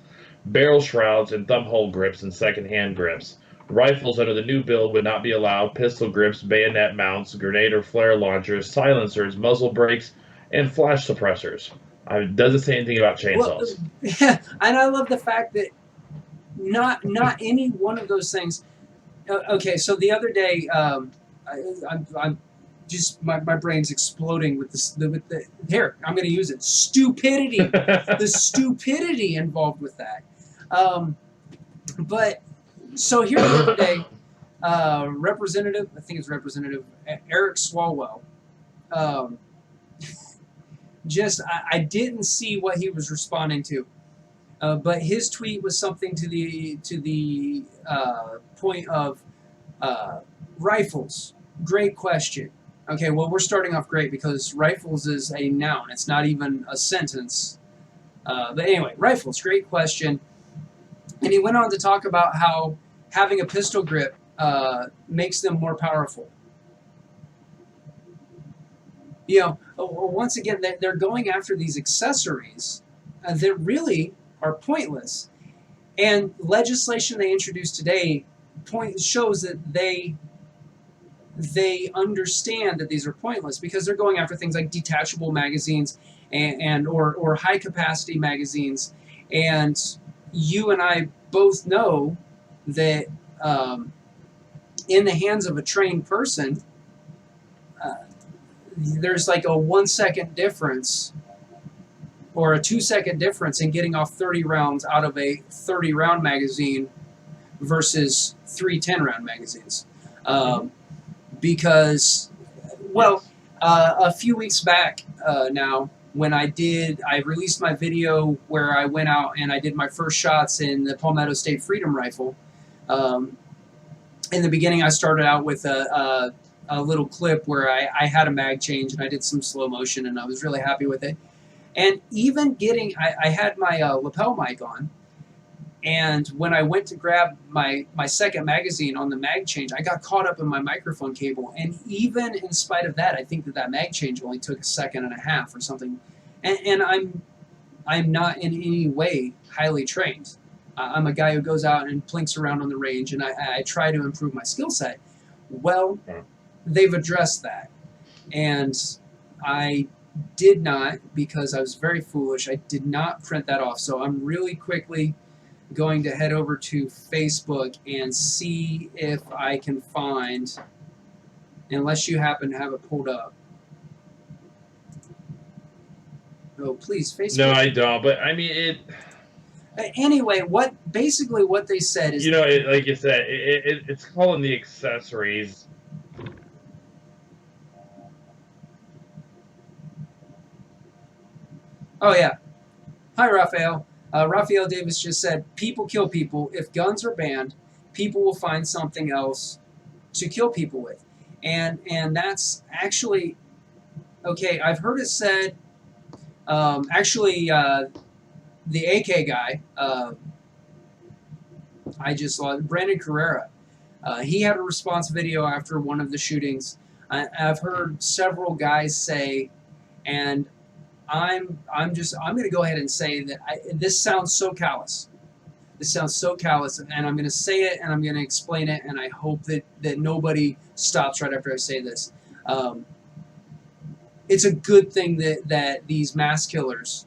barrel shrouds, and thumbhole grips and second-hand grips. Rifles under the new bill would not be allowed pistol grips, bayonet mounts, grenade or flare launchers, silencers, muzzle brakes, and flash suppressors. It doesn't say anything about chainsaws. Well, and I love the fact that not any one of those things. Okay, so the other day, I'm just my brain's exploding with this. With the here, I'm going to use it. Stupidity, the stupidity involved with that. But so here the other day, Representative, I think it's Representative Eric Swalwell. I didn't see what he was responding to, but his tweet was something to the point of rifles. Great question. Okay, well we're starting off great because rifles is a noun. It's not even a sentence. But anyway, rifles. Great question. And he went on to talk about how having a pistol grip makes them more powerful. You know, once again, they're going after these accessories that really are pointless. And legislation they introduced today shows that they understand that these are pointless because they're going after things like detachable magazines or high capacity magazines. And you and I both know that in the hands of a trained person, there's like a 1 second difference or a 2 second difference in getting off 30 rounds out of a 30 round magazine versus 3 10 round magazines. Because, well, a few weeks back now, when I released my video where I went out and I did my first shots in the Palmetto State Freedom Rifle. In the beginning, I started out with a little clip where I had a mag change and I did some slow motion and I was really happy with it. And even I had my lapel mic on, and when I went to grab my second magazine on the mag change, I got caught up in my microphone cable. And even in spite of that, I think that mag change only took 1.5 seconds or something. And I'm not in any way highly trained. I'm a guy who goes out and plinks around on the range, and I try to improve my skill set. Well, they've addressed that. And I did not, because I was very foolish, I did not print that off. So I'm really quickly going to head over to Facebook and see if I can find, unless you happen to have it pulled up. Oh, please, Facebook. No, I don't. But I mean, it. Anyway, basically what they said is, like you said, it's calling the accessories. Oh yeah, hi Raphael. Raphael Davis just said, people kill people. If guns are banned, people will find something else to kill people with. And that's actually, okay, I've heard it said, actually, the AK guy, I just saw, Brandon Carrera, he had a response video after one of the shootings. I've heard several guys say, and I'm going to go ahead and say that this sounds so callous. This sounds so callous, and I'm going to say it, and I'm going to explain it, and I hope that nobody stops right after I say this. It's a good thing that these mass killers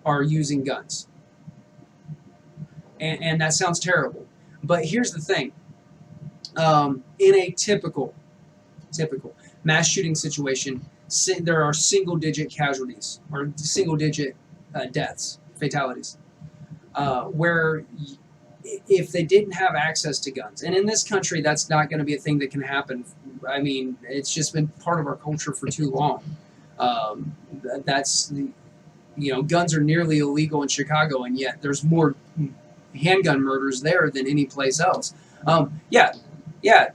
are using guns. And that sounds terrible. But here's the thing. In a typical mass shooting situation, there are single-digit casualties or single-digit deaths, fatalities, where if they didn't have access to guns, and in this country, that's not going to be a thing that can happen. I mean, it's just been part of our culture for too long. Guns are nearly illegal in Chicago, and yet there's more handgun murders there than any place else.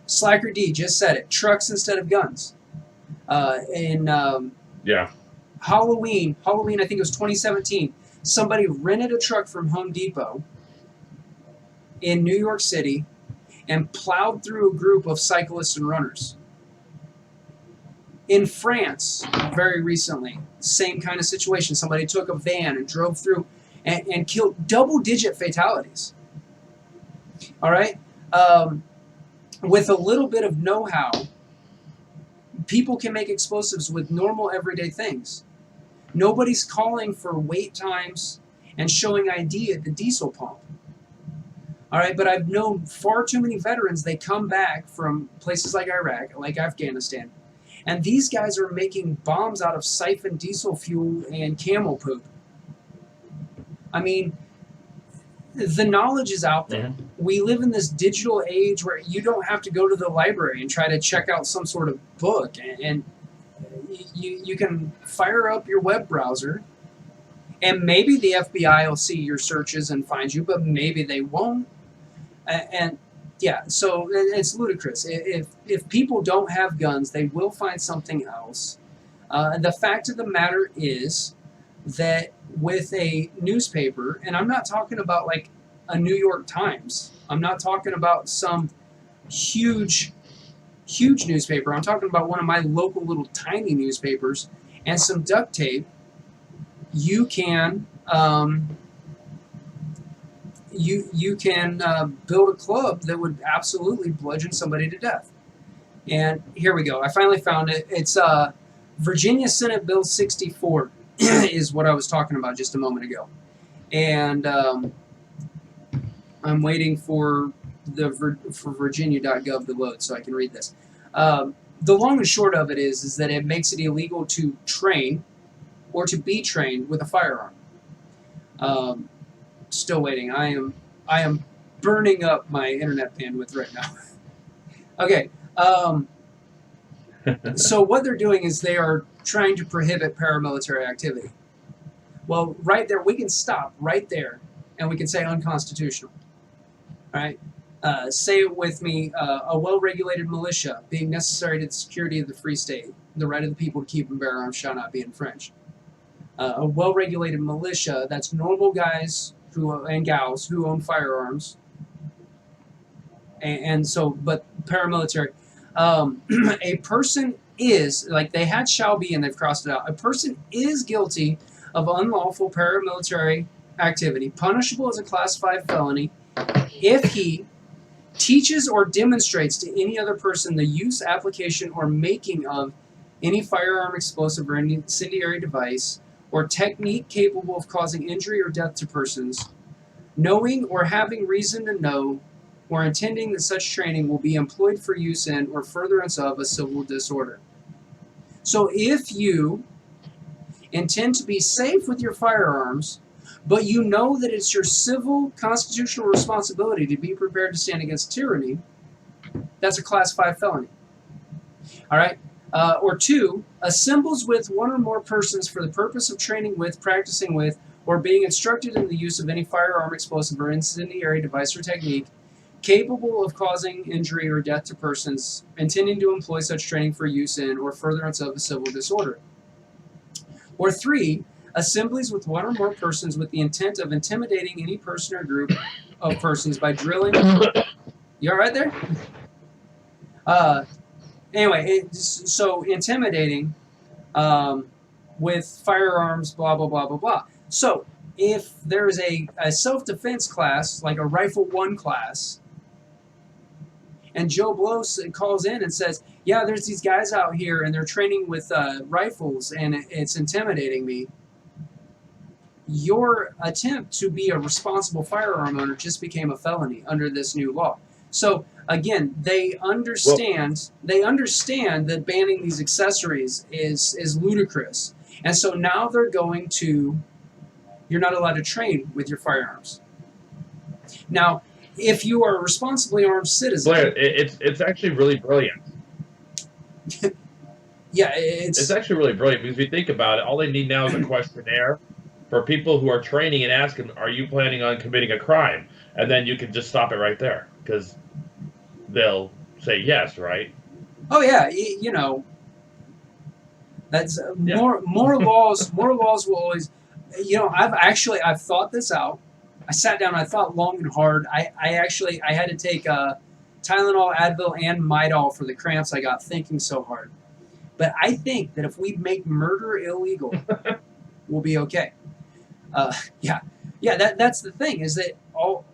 Slacker D just said it. Trucks instead of guns. Halloween, I think it was 2017, somebody rented a truck from Home Depot in New York City and plowed through a group of cyclists and runners. In France, very recently, same kind of situation. Somebody took a van and drove through and killed double-digit fatalities. All right? With a little bit of know-how, people can make explosives with normal everyday things. Nobody's calling for wait times and showing ID at the diesel pump. All right, but I've known far too many veterans, they come back from places like Iraq, like Afghanistan, and these guys are making bombs out of siphoned diesel fuel and camel poop. I mean, the knowledge is out there. Mm-hmm. We live in this digital age where you don't have to go to the library and try to check out some sort of book, and you can fire up your web browser, and maybe the FBI will see your searches and find you, but maybe they won't. So it's ludicrous. If people don't have guns, they will find something else. The fact of the matter is that with a newspaper, and I'm not talking about like a New York Times, I'm not talking about some huge newspaper, I'm talking about one of my local little tiny newspapers, and some duct tape, you can build a club that would absolutely bludgeon somebody to death. And here we go. I finally found it. It's Virginia Senate Bill 64 is what I was talking about just a moment ago. And I'm waiting for Virginia.gov to load so I can read this. The long and short of it is that it makes it illegal to train or to be trained with a firearm. Still waiting. I am burning up my internet bandwidth right now. Okay. So what they're doing is they are trying to prohibit paramilitary activity. Well, right there, we can stop right there, and we can say unconstitutional. All right? Say it with me. A well-regulated militia being necessary to the security of the free state. The right of the people to keep and bear arms shall not be infringed. A well-regulated militia, that's normal guys and gals who own firearms. But paramilitary. A person is, like they had shall be and they've crossed it out, a person is guilty of unlawful paramilitary activity, punishable as a Class 5 felony, if he teaches or demonstrates to any other person the use, application, or making of any firearm, explosive, or incendiary device, or technique capable of causing injury or death to persons, knowing or having reason to know or intending that such training will be employed for use in or furtherance of a civil disorder. So if you intend to be safe with your firearms, but you know that it's your civil constitutional responsibility to be prepared to stand against tyranny, that's a Class 5 felony. All right? Or 2, assembles with one or more persons for the purpose of training with, practicing with, or being instructed in the use of any firearm, explosive, or incendiary device or technique capable of causing injury or death to persons, intending to employ such training for use in or furtherance of a civil disorder. Or 3, assemblies with one or more persons with the intent of intimidating any person or group of persons by drilling. You all right there? So intimidating with firearms, blah, blah, blah, blah, blah. So if there's a self-defense class, like a Rifle 1 class, and Joe Blow calls in and says, yeah, there's these guys out here and they're training with rifles and it's intimidating me. your attempt to be a responsible firearm owner just became a felony under this new law. So again, they understand that banning these accessories is ludicrous, and so now they're going to, you're not allowed to train with your firearms. Now, if you are a responsibly armed citizen, Blair, it's actually really brilliant. yeah, It's actually really brilliant because if you think about it, all they need now is a questionnaire for people who are training and ask them, "Are you planning on committing a crime?" And then you can just stop it right there because they'll say yes, right? oh yeah, you know, that's more laws. More laws will always, you know. I've thought this out. I sat down. I thought long and hard. I had to take Tylenol, Advil, and Midol for the cramps I got thinking so hard. But I think that if we make murder illegal, we'll be okay. Yeah. That's the thing is that all.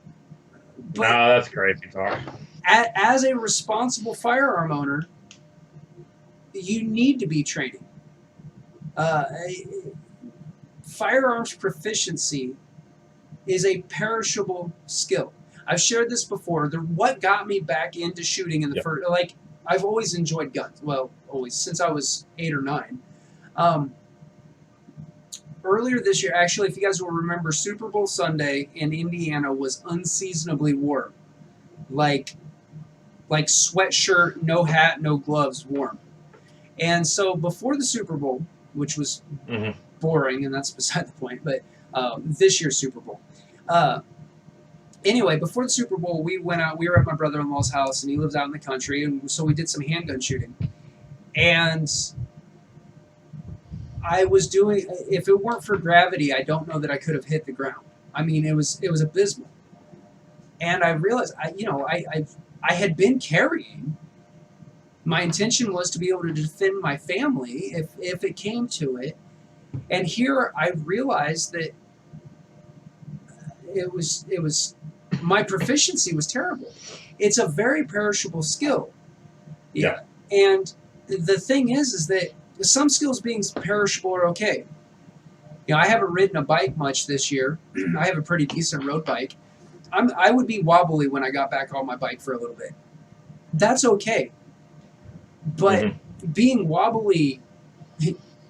But no, that's crazy talk. As a responsible firearm owner, you need to be training. Firearms proficiency is a perishable skill. I've shared this before. What got me back into shooting in the first, like, I've always enjoyed guns. Well, always, since I was 8 or 9. Earlier this year, actually, if you guys will remember, Super Bowl Sunday in Indiana was unseasonably warm. Like sweatshirt, no hat, no gloves, warm. And so before the Super Bowl, which was boring, and that's beside the point, but this year's Super Bowl. Anyway, before the Super Bowl, we went out. We were at my brother-in-law's house, and he lives out in the country, and so we did some handgun shooting. And I was doing. If it weren't for gravity, I don't know that I could have hit the ground. I mean, it was abysmal. And I realized, I had been carrying. My intention was to be able to defend my family if it came to it. And here I realized that it was my proficiency was terrible. It's a very perishable skill. Yeah. And the thing is that some skills being perishable are okay. You know, I haven't ridden a bike much this year. I have a pretty decent road bike. I would be wobbly when I got back on my bike for a little bit. That's okay. But being wobbly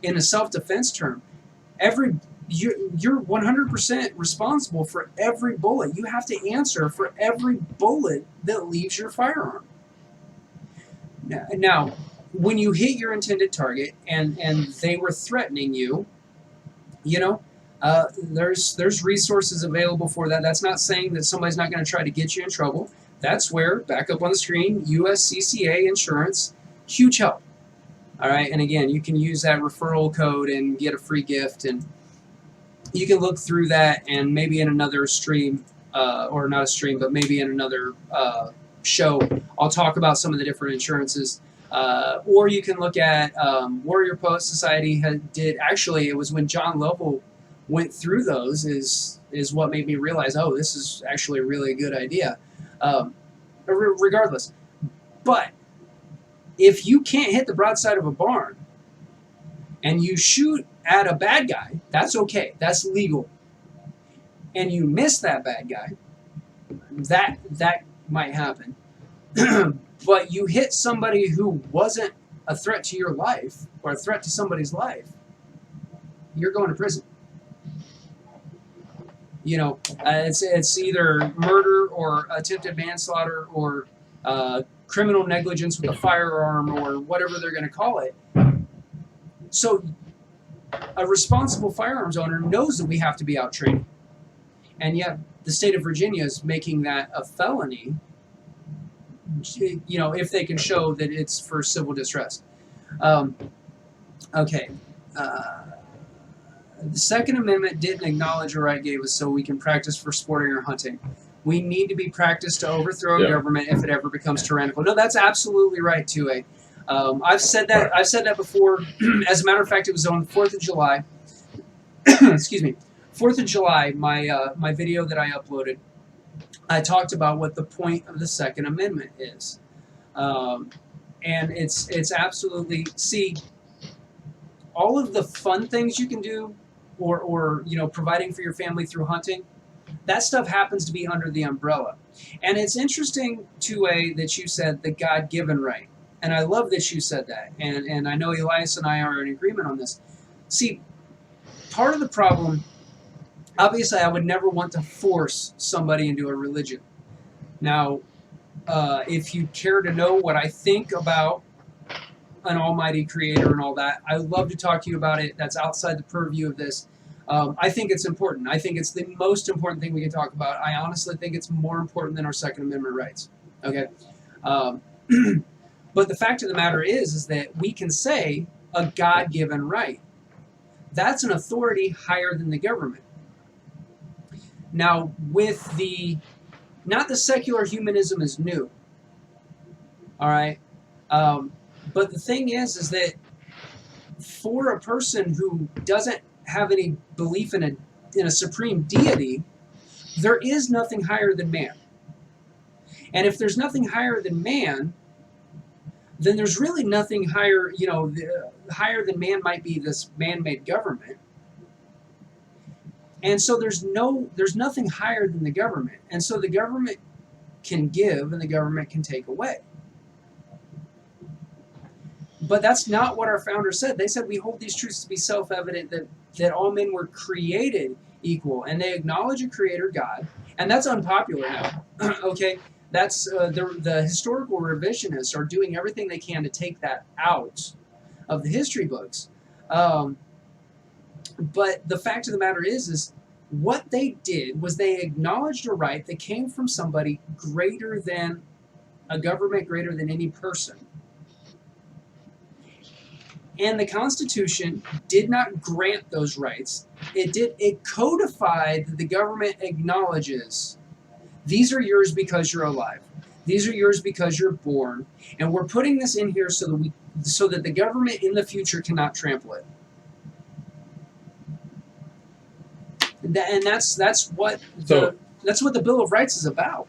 in a self-defense term, you're 100% responsible for every bullet. You have to answer for every bullet that leaves your firearm. Now, when you hit your intended target and they were threatening you, there's resources available for that. That's not saying that somebody's not going to try to get you in trouble. That's where, back up on the screen, USCCA insurance, huge help. All right, and again, you can use that referral code and get a free gift, and you can look through that, and maybe in another stream, or not a stream, but maybe in another show, I'll talk about some of the different insurances. Or you can look at Warrior Post Society did. Actually, it was when John Lovell went through those is what made me realize, oh, this is actually a really good idea. Regardless, but if you can't hit the broadside of a barn and you shoot at a bad guy, that's okay. That's legal. And you miss that bad guy, that might happen. But you hit somebody who wasn't a threat to your life or a threat to somebody's life, you're going to prison. It's either murder or attempted manslaughter or criminal negligence with a firearm or whatever they're going to call it. So a responsible firearms owner knows that we have to be out training. And yet the state of Virginia is making that a felony, if they can show that it's for civil distress. Okay. The Second Amendment didn't acknowledge a right gave us so we can practice for sporting or hunting. We need to be practiced to overthrow a government if it ever becomes tyrannical. No, that's absolutely right, too. I've said that. I've said that before. As a matter of fact, it was on 4th of July. Excuse me. 4th of July, my video that I uploaded, I talked about what the point of the Second Amendment is. And it's absolutely, see, all of the fun things you can do or providing for your family through hunting, that stuff happens to be under the umbrella. And it's interesting, that you said the God-given right. And I love that you said that. And I know Elias and I are in agreement on this. See, part of the problem, obviously, I would never want to force somebody into a religion. Now, if you care to know what I think about an almighty creator and all that, I would love to talk to you about it. That's outside the purview of this. I think it's important. I think it's the most important thing we can talk about. I honestly think it's more important than our Second Amendment rights. Okay? But the fact of the matter is that we can say a God-given right. That's an authority higher than the government. Now, not the secular humanism is new. All right? But the thing is that for a person who doesn't have any belief in a supreme deity, there is nothing higher than man. And if there's nothing higher than man, then there's really nothing higher, higher than man might be this man-made government. And so there's nothing higher than the government. And so the government can give and the government can take away. But that's not what our founders said. They said we hold these truths to be self-evident, that all men were created equal, and they acknowledge a creator God, and that's unpopular now. Okay, that's the historical revisionists are doing everything they can to take that out of the history books. But the fact of the matter is what they did was they acknowledged a right that came from somebody greater than a government, greater than any person. And the Constitution did not grant those rights. It codified that the government acknowledges these are yours because you're alive. These are yours because you're born. And we're putting this in here so that the government in the future cannot trample it. And that's what the Bill of Rights is about.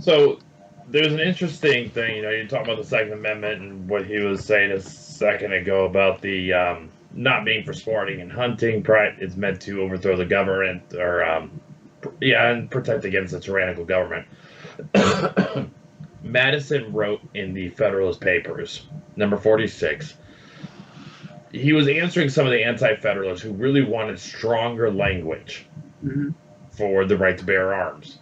So there's an interesting thing, you talk about the Second Amendment and what he was saying a second ago about the not being for sporting and hunting. It's meant to overthrow the government and protect against a tyrannical government. Madison wrote in the Federalist Papers, number 46, he was answering some of the anti-federalists who really wanted stronger language for the right to bear arms.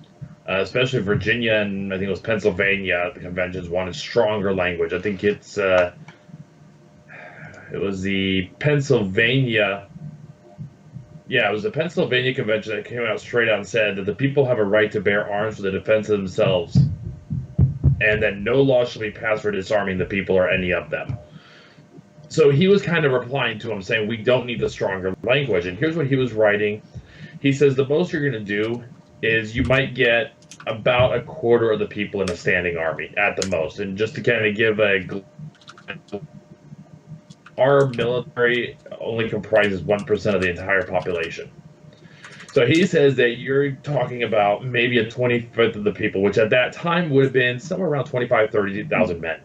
Especially Virginia and I think it was Pennsylvania, the conventions wanted stronger language. I think it was the Pennsylvania. Yeah, it was the Pennsylvania Convention that came out straight out and said that the people have a right to bear arms for the defense of themselves, and that no law shall be passed for disarming the people or any of them. So he was kind of replying to him, saying we don't need the stronger language. And here's what he was writing. He says the most you're going to do is you might get about a quarter of the people in a standing army at the most. And just to kind of give our military only comprises 1% of the entire population. So he says that you're talking about maybe a 25th of the people, which at that time would have been somewhere around 30,000 men.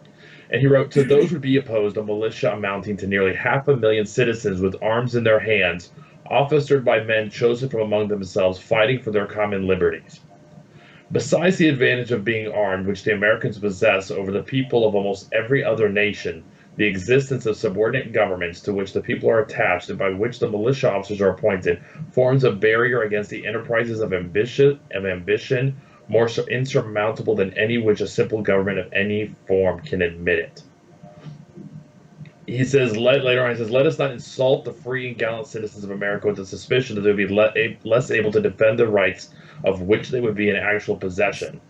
And he wrote, to those would be opposed a militia amounting to nearly 500,000 citizens with arms in their hands, officered by men chosen from among themselves, fighting for their common liberties. Besides the advantage of being armed, which the Americans possess over the people of almost every other nation, the existence of subordinate governments to which the people are attached and by which the militia officers are appointed forms a barrier against the enterprises of ambition more so insurmountable than any which a simple government of any form can admit it. He says, later on, let us not insult the free and gallant citizens of America with the suspicion that they would be less able to defend the rights of which they would be in actual possession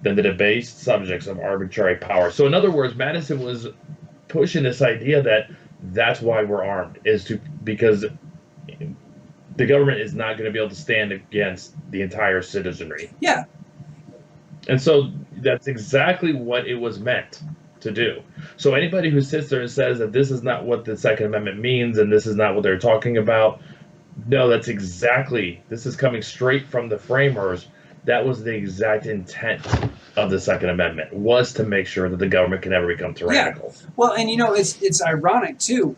than the debased subjects of arbitrary power. So in other words, Madison was pushing this idea that that's why we're armed, because the government is not going to be able to stand against the entire citizenry. Yeah. And so that's exactly what it was meant to do. So anybody who sits there and says that this is not what the Second Amendment means and this is not what they're talking about, no, this is coming straight from the framers. That was the exact intent of the Second Amendment, was to make sure that the government can never become tyrannical. Yeah. Well, and it's ironic too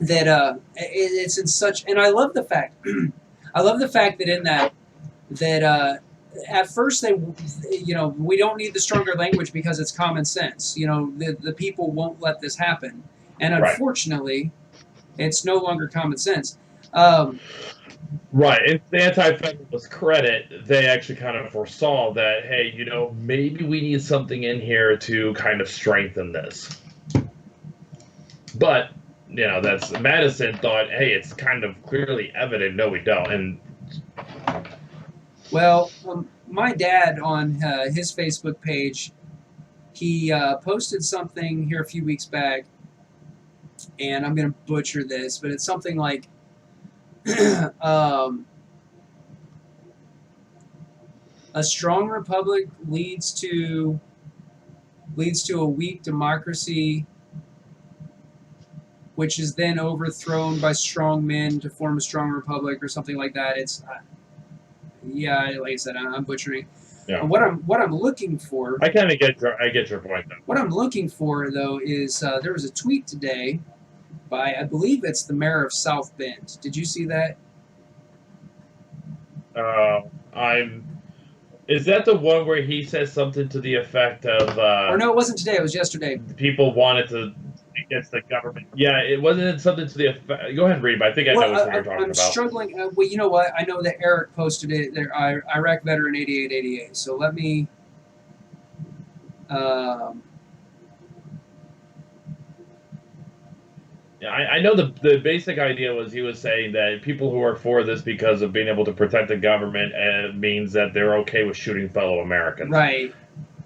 that it's in such, and I love the fact, I love the fact that in that at first they, we don't need the stronger language because it's common sense. The people won't let this happen, and Right. unfortunately, it's no longer common sense. Um, Right. It's the anti-federalist credit. They actually kind of foresaw that, hey, maybe we need something in here to kind of strengthen this. But, that's Madison thought, hey, it's kind of clearly evident. No, we don't. And well, my dad on his Facebook page, he posted something here a few weeks back, and I'm going to butcher this, but it's something like, a strong republic leads to a weak democracy, which is then overthrown by strong men to form a strong republic, or something like that. It's like I said, I'm butchering. yeah. What I'm looking for. I kind of get your point though. What I'm looking for though is there was a tweet today by, I believe it's the mayor of South Bend. Did you see that? Is that the one where he says something to the effect of? Or no, it wasn't today. It was yesterday. People wanted to against the government. Yeah, it wasn't something to the effect. Go ahead and read, but I think I know what you're talking about. I'm struggling. Well, you know what? I know that Eric posted it. There, Iraq veteran 8888. So let me. Yeah, I know the basic idea was he was saying that people who are for this because of being able to protect the government means that they're okay with shooting fellow Americans. Right.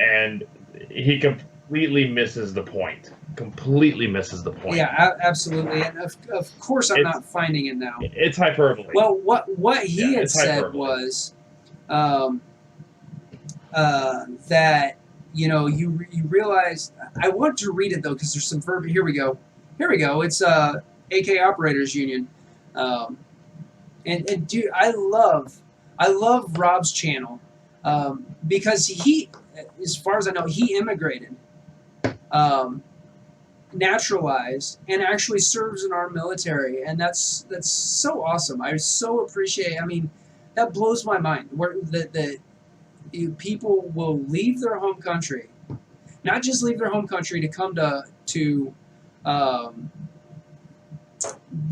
And he completely misses the point. Completely misses the point. Yeah, absolutely. And of course I'm not finding it now. It's hyperbole. Well, what he had said was that, you realize, I want to read it though because there's some verb. Here we go. It's AK Operators Union, and dude, I love Rob's channel because he, as far as I know, he immigrated, naturalized, and actually serves in our military, and that's so awesome. I so appreciate. I mean, that blows my mind. Where that people will leave their home country, not just leave their home country to come to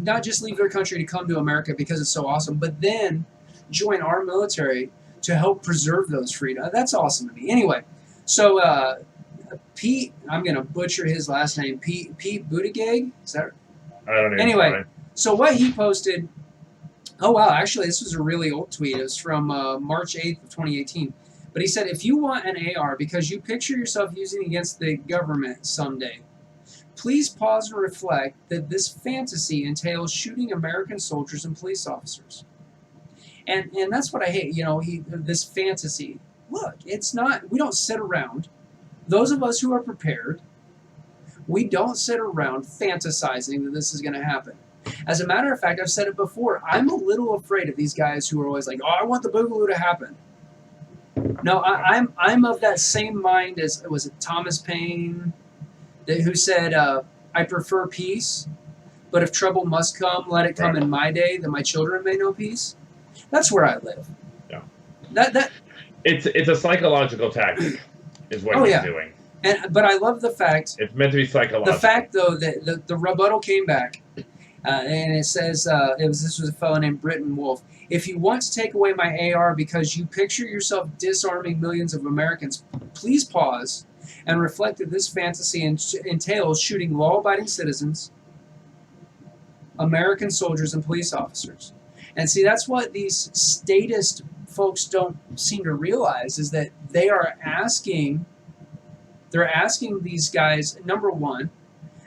not just leave their country to come to America because it's so awesome, but then join our military to help preserve those freedoms. That's awesome to me. Anyway, so Pete, I'm going to butcher his last name, Pete Buttigieg? Is that? I don't know. Anyway, so what he posted, oh wow, actually this was a really old tweet. It was from March 8th of 2018. But he said, if you want an AR because you picture yourself using against the government someday, please pause and reflect that this fantasy entails shooting American soldiers and police officers. And that's what I hate, this fantasy. Look, it's not, we don't sit around. Those of us who are prepared, we don't sit around fantasizing that this is going to happen. As a matter of fact, I've said it before, I'm a little afraid of these guys who are always like, oh, I want the boogaloo to happen. No, I'm of that same mind as, was it Thomas Paine, who said, I prefer peace, but if trouble must come, let it come in my day, that my children may know peace. That's where I live. Yeah. It's a psychological tactic, is what he's doing. But I love the fact... It's meant to be psychological. The fact, though, that the rebuttal came back, and it says, this was a fellow named Britton Wolf. If you want to take away my AR because you picture yourself disarming millions of Americans, please pause and reflect that this fantasy entails shooting law-abiding citizens, American soldiers, and police officers. And see, that's what these statist folks don't seem to realize, is that they are asking, these guys, number one,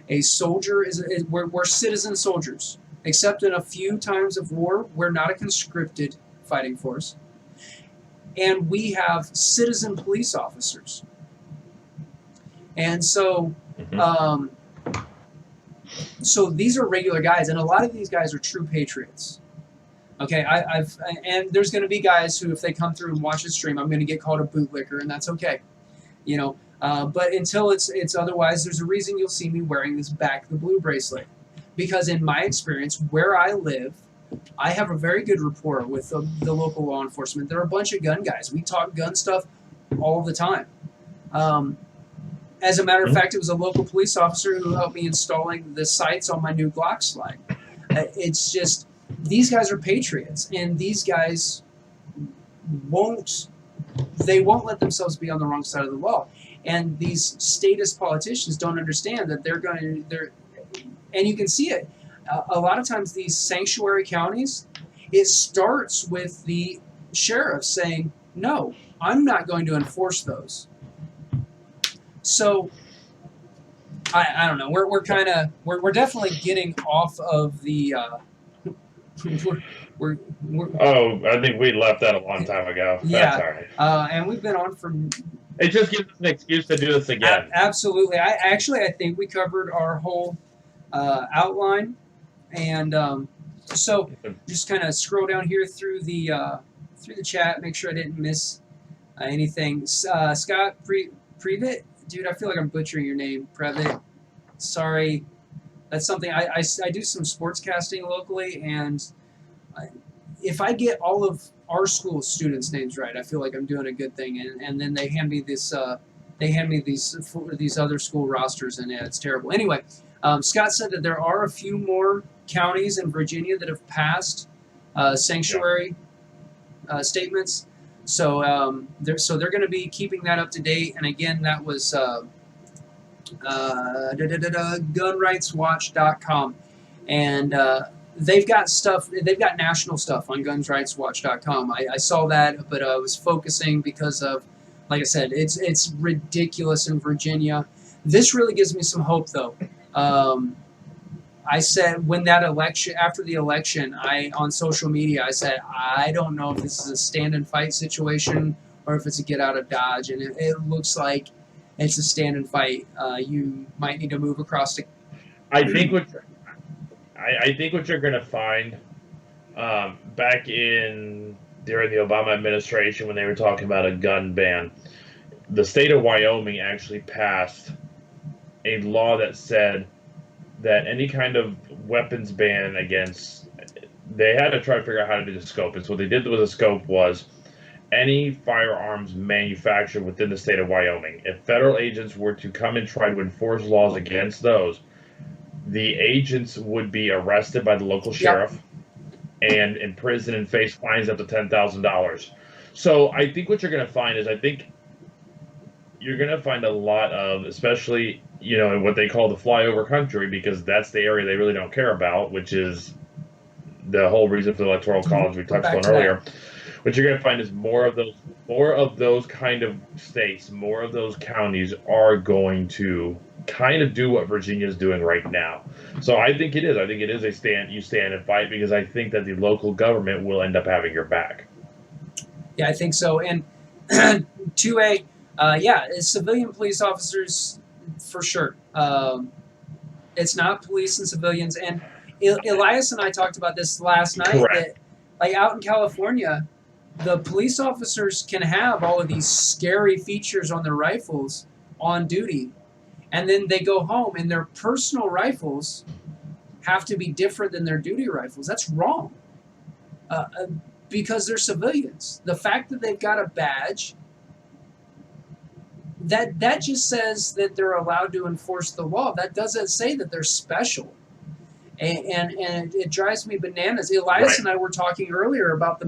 a soldier we're citizen soldiers, except in a few times of war, we're not a conscripted fighting force. And we have citizen police officers. And so, so these are regular guys, and a lot of these guys are true patriots. Okay, and there's going to be guys who, if they come through and watch the stream, I'm going to get called a bootlicker, and that's okay, But until it's otherwise, there's a reason you'll see me wearing this Back the Blue bracelet, because in my experience, where I live, I have a very good rapport with the local law enforcement. They're a bunch of gun guys. We talk gun stuff all the time. As a matter of fact, it was a local police officer who helped me installing the sights on my new Glock slide. It's just, these guys are patriots, and these guys won't let themselves be on the wrong side of the law. And these statist politicians don't understand that and you can see it. A lot of times these sanctuary counties, it starts with the sheriff saying, no, I'm not going to enforce those. So I don't know. We're definitely getting off of the I think we left that a long time ago. Yeah. That's all right. And we've been on for. It just gives us an excuse to do this again. Absolutely. I think we covered our whole outline, and so just kind of scroll down here through the chat, make sure I didn't miss anything. Scott Previtt, dude, I feel like I'm butchering your name, Previtt. Sorry, that's something I do some sportscasting locally, and if I get all of our school students' names right, I feel like I'm doing a good thing. And then they hand me these other school rosters, and it's terrible. Anyway, Scott said that there are a few more counties in Virginia that have passed sanctuary statements. So they're going to be keeping that up to date. And again, that was gunrightswatch.com, and they've got stuff. They've got national stuff on gunsrightswatch.com. I saw that, but I was focusing because of, like I said, it's ridiculous in Virginia. This really gives me some hope, though. I said when that election, after the election, on social media, I said, I don't know if this is a stand and fight situation or if it's a get out of Dodge, and it looks like it's a stand and fight. You might need to move across the. I think what you're going to find back during the Obama administration when they were talking about a gun ban, the state of Wyoming actually passed a law that said that any kind of weapons ban they had to try to figure out how to do the scope. And so what they did with the scope was any firearms manufactured within the state of Wyoming, if federal agents were to come and try to enforce laws against those, the agents would be arrested by the local sheriff and imprisoned and face fines up to $10,000. So I think what you're going to find is you're going to find a lot of, especially, in what they call the flyover country, because that's the area they really don't care about, which is the whole reason for the Electoral College we touched on earlier. What you're going to find is more of those kind of states, more of those counties are going to kind of do what Virginia is doing right now. So I think it is. I think it is a stand and fight, because I think that the local government will end up having your back. Yeah, I think so. And 2A, civilian police officers, for sure. It's not police and civilians. And Elias and I talked about this last night. Correct. That, out in California, the police officers can have all of these scary features on their rifles on duty, and then they go home and their personal rifles have to be different than their duty rifles. That's wrong, because they're civilians. The fact that they've got a badge, that just says that they're allowed to enforce the law. That doesn't say that they're special. And it drives me bananas. Elias and I were talking earlier about the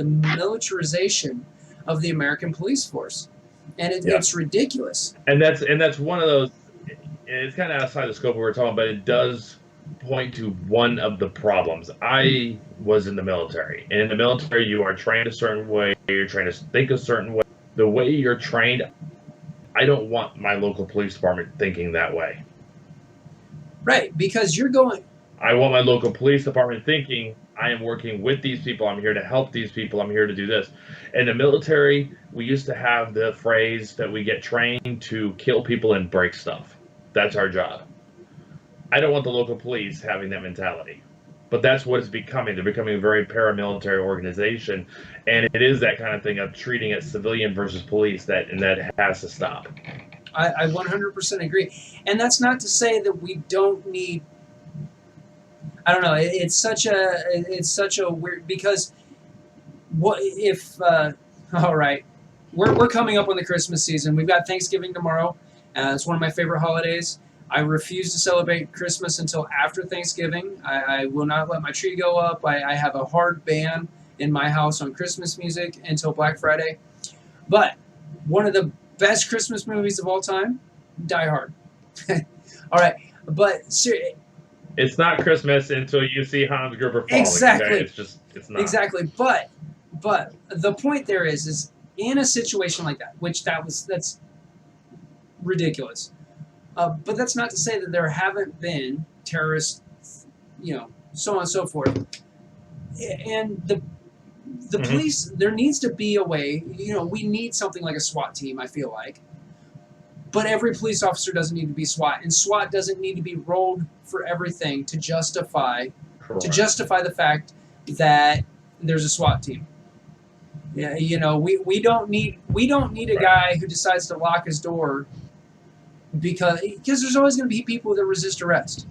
militarization of the American police force, and it's ridiculous. And that's one of those. It's kind of outside the scope of what we're talking, but it does point to one of the problems. I was in the military, and in the military, you are trained a certain way. You're trained to think a certain way. The way you're trained, I don't want my local police department thinking that way. Right, because I want my local police department thinking, I am working with these people, I'm here to help these people, I'm here to do this. In the military, we used to have the phrase that we get trained to kill people and break stuff. That's our job. I don't want the local police having that mentality. But that's what it's becoming. They're becoming a very paramilitary organization, and it is that kind of thing of treating it civilian versus police, that has to stop. I 100% agree. And that's not to say that we don't need I don't know. It's such a weird because what if all right, we're coming up on the Christmas season. We've got Thanksgiving tomorrow. It's one of my favorite holidays. I refuse to celebrate Christmas until after Thanksgiving. I will not let my tree go up. I have a hard ban in my house on Christmas music until Black Friday. But one of the best Christmas movies of all time, Die Hard. All right, but it's not Christmas until you see Hans Gruber falling. exactly. Okay? It's not. Exactly. But the point there is in a situation like that, which that's ridiculous. But that's not to say that there haven't been terrorists, so on and so forth. And the police, there needs to be a way, we need something like a SWAT team, I feel like. But every police officer doesn't need to be SWAT, and SWAT doesn't need to be rolled for everything to justify the fact that there's a SWAT team. Yeah, we don't need a guy who decides to lock his door because there's always going to be people that resist arrest.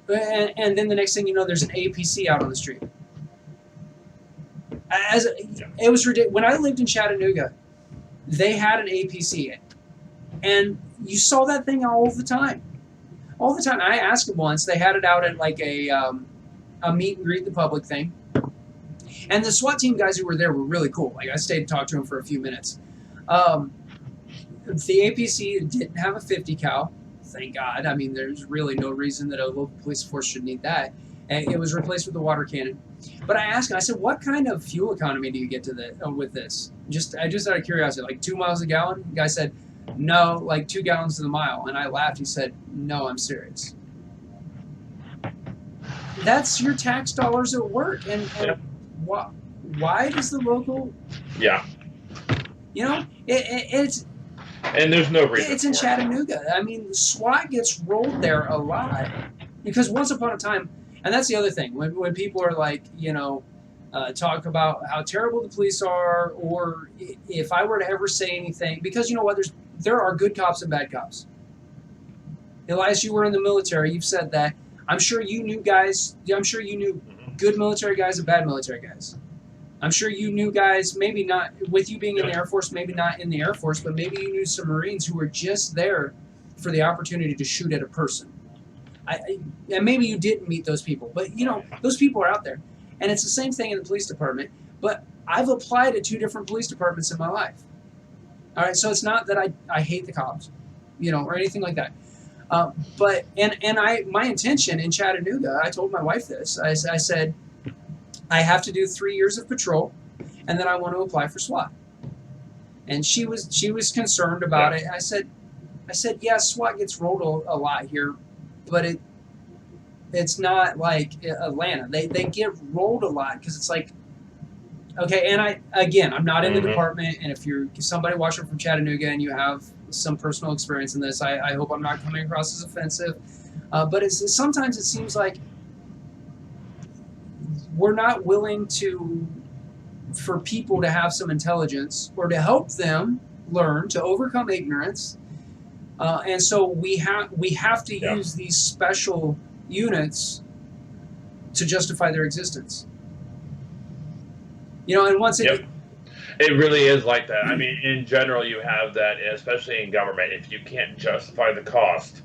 And then the next thing you know, there's an APC out on the street. It was ridiculous. When I lived in Chattanooga, they had an APC, and you saw that thing all the time. All the time. I asked them once. They had it out at like a meet and greet the public thing, and the SWAT team guys who were there were really cool. Like I stayed and talked to them for a few minutes. The APC didn't have a 50 cal. Thank God. I mean, there's really no reason that a local police force should need that. And it was replaced with a water cannon. But I asked him, I said, what kind of fuel economy do you get with this? Just out of curiosity, like 2 miles a gallon? The guy said, no, like 2 gallons to the mile. And I laughed. He said, no, I'm serious. That's your tax dollars at work. And why does the local... Yeah. It's... And there's no reason. It's in Chattanooga. I mean, SWAT gets rolled there a lot because once upon a time, and that's the other thing, when people are like, talk about how terrible the police are, or if I were to ever say anything, because you know what, there are good cops and bad cops. Elias, you were in the military. You've said that. I'm sure you knew guys. I'm sure you knew good military guys and bad military guys. I'm sure you knew guys, maybe not, with you being in the Air Force, maybe not in the Air Force, but maybe you knew some Marines who were just there for the opportunity to shoot at a person. And maybe you didn't meet those people, but those people are out there. And it's the same thing in the police department, but I've applied to 2 different police departments in my life. All right, so it's not that I hate the cops, or anything like that. But my intention in Chattanooga, I told my wife this, I said, I have to do 3 years of patrol, and then I want to apply for SWAT. And she was concerned about it. I said, yeah, SWAT gets rolled a lot here, but it's not like Atlanta. They get rolled a lot because it's like, okay. And I'm not in the department, and if you're somebody watching from Chattanooga and you have some personal experience in this, I hope I'm not coming across as offensive. But sometimes it seems like we're not willing for people to have some intelligence or to help them learn to overcome ignorance, and so we have to use these special units to justify their existence. And once it really is like that. I mean, in general, you have that, especially in government. If you can't justify the cost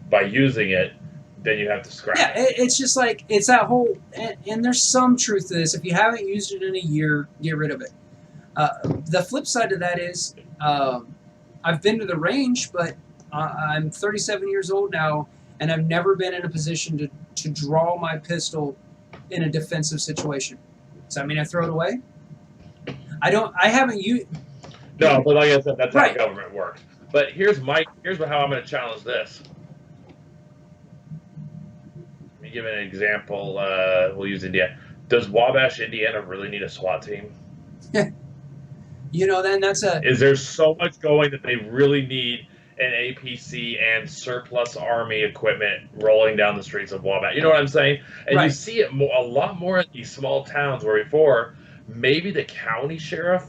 by using it, then you have to scrap it. It's just like, it's that whole, and there's some truth to this. If you haven't used it in a year, get rid of it. The flip side of that is, I've been to the range, but I'm 37 years old now, and I've never been in a position to draw my pistol in a defensive situation. Does that mean I throw it away? I haven't used... No, but like I said, that's how government works. But here's how I'm going to challenge this. Let me give an example. We'll use Indiana. Does Wabash, Indiana really need a SWAT team? Then that's Is there so much going that they really need an APC and surplus Army equipment rolling down the streets of Wabash? You know what I'm saying? And you see it a lot more in these small towns where before, maybe the county sheriff,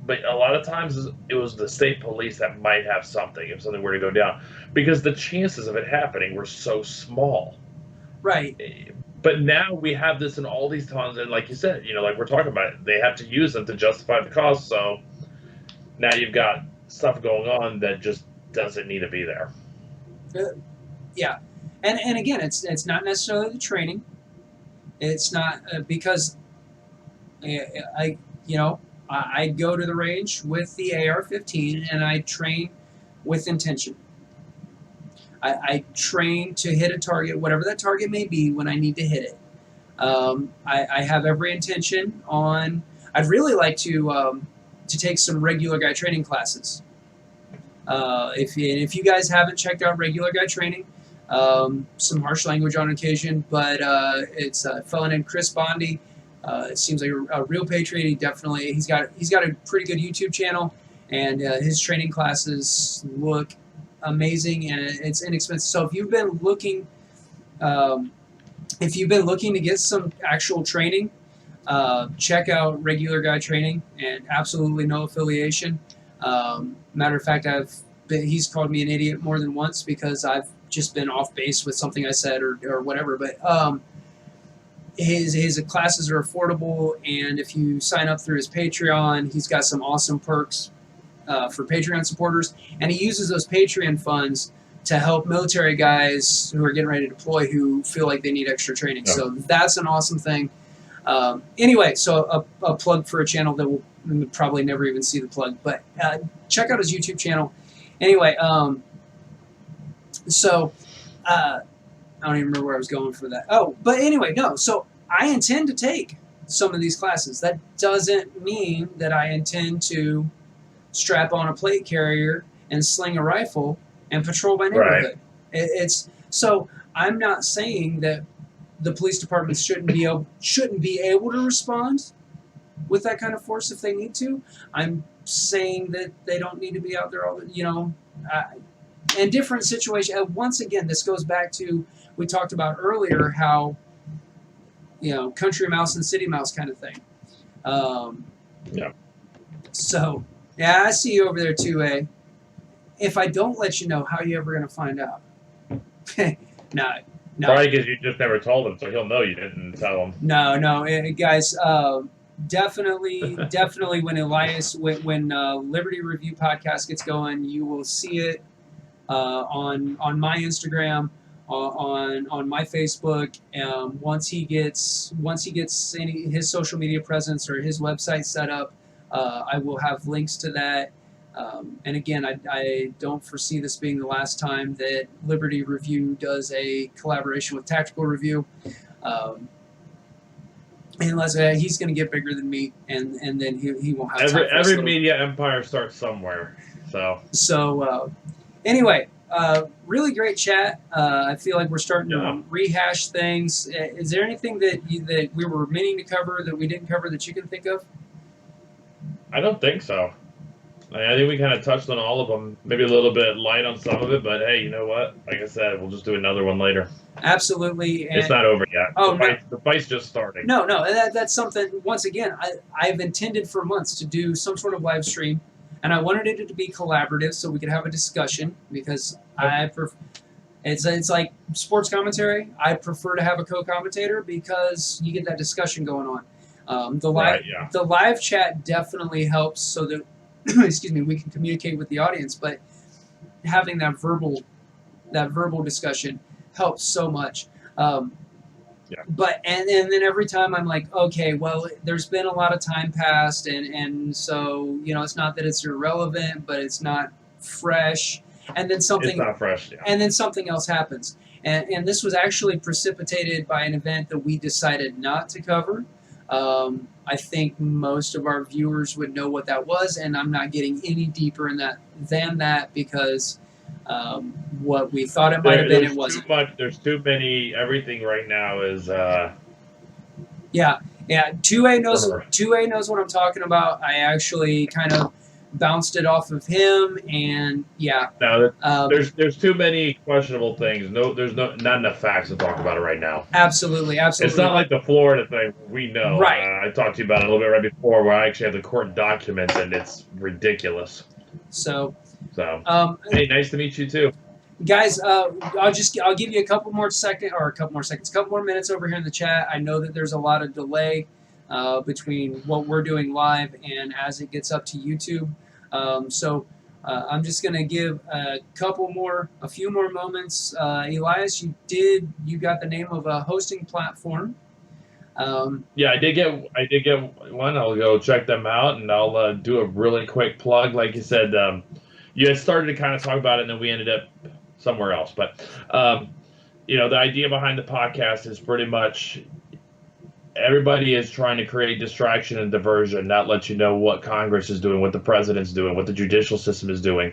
but a lot of times it was the state police that might have something if something were to go down, because the chances of it happening were so small. Right. But now we have this in all these tons, and like you said, like we're talking about, they have to use them to justify the cost. So now you've got stuff going on that just doesn't need to be there. Yeah, and again, it's not necessarily the training. It's not because I I go to the range with the AR-15 and I train with intention. I train to hit a target, whatever that target may be, when I need to hit it. I have every intention on. I'd really like to take some regular guy training classes. If you guys haven't checked out regular guy training, some harsh language on occasion, but it's a fellow named Chris Bondi. It seems like a real patriot. He's got a pretty good YouTube channel, and his training classes look amazing, and it's inexpensive. So if you've been looking to get some actual training, check out regular guy training, and absolutely no affiliation. Matter of fact, he's called me an idiot more than once because I've just been off base with something I said or whatever. But his classes are affordable, and if you sign up through his Patreon, he's got some awesome perks for Patreon supporters, and he uses those Patreon funds to help military guys who are getting ready to deploy who feel like they need extra training. Yeah. So that's an awesome thing. Anyway, so a plug for a channel that will probably never even see the plug, but check out his YouTube channel. Anyway, so I don't even remember where I was going for that. Oh, but anyway, no. So I intend to take some of these classes. That doesn't mean that I intend to strap on a plate carrier and sling a rifle and patrol my neighborhood. Right. So I'm not saying that the police departments shouldn't be able to respond with that kind of force if they need to. I'm saying that they don't need to be out there all in different situations. Once again, this goes back to we talked about earlier how country mouse and city mouse kind of thing. Yeah. So yeah, I see you over there too, eh? If I don't let you know, how are you ever going to find out? No. Probably because you just never told him, so he'll know you didn't tell him. No, guys. Definitely when Elias, when Liberty Review podcast gets going, you will see it on my Instagram, on my Facebook. Once he gets his social media presence or his website set up, I will have links to that. And again, I don't foresee this being the last time that Liberty Review does a collaboration with Tactical Review. Unless he's going to get bigger than me, and then he won't have time. Every media empire starts somewhere. So anyway, really great chat. I feel like we're starting to rehash things. Is there anything that we were meaning to cover that we didn't cover that you can think of? I don't think so. I think we kind of touched on all of them. Maybe a little bit light on some of it, but hey, you know what? Like I said, we'll just do another one later. Absolutely. It's not over yet. Oh, the fight's just starting. No, that's something, once again, I've intended for months to do some sort of live stream, and I wanted it to be collaborative so we could have a discussion, because it's like sports commentary. I prefer to have a co-commentator because you get that discussion going on. The live chat definitely helps so that excuse me, we can communicate with the audience, but having that verbal discussion helps so much. But and then every time I'm like, okay, well, there's been a lot of time passed, and so it's not that it's irrelevant, but it's not fresh. And then something it's not fresh, yeah. And then something else happens, and this was actually precipitated by an event that we decided not to cover. I think most of our viewers would know what that was, and I'm not getting any deeper in than that because what we thought it might have been, it wasn't. There's too many. Everything right now is. Yeah. 2A knows what I'm talking about. I actually kind of bounced it off of him, and yeah. No, there's too many questionable things. No, there's not enough facts to talk about it right now. Absolutely. It's not like the Florida thing. We know. Right. I talked to you about it a little bit right before, where I actually have the court documents, and it's ridiculous. So. Hey, nice to meet you too. Guys, I'll give you a couple more minutes over here in the chat. I know that there's a lot of delay between what we're doing live and as it gets up to YouTube. So I'm just gonna give a few more moments. Elias, you got the name of a hosting platform. Yeah, I did get one. I'll go check them out, and I'll do a really quick plug. Like you said, you had started to kind of talk about it, and then we ended up somewhere else. But the idea behind the podcast is pretty much everybody is trying to create distraction and diversion, not let you know what Congress is doing, what the president's doing, what the judicial system is doing.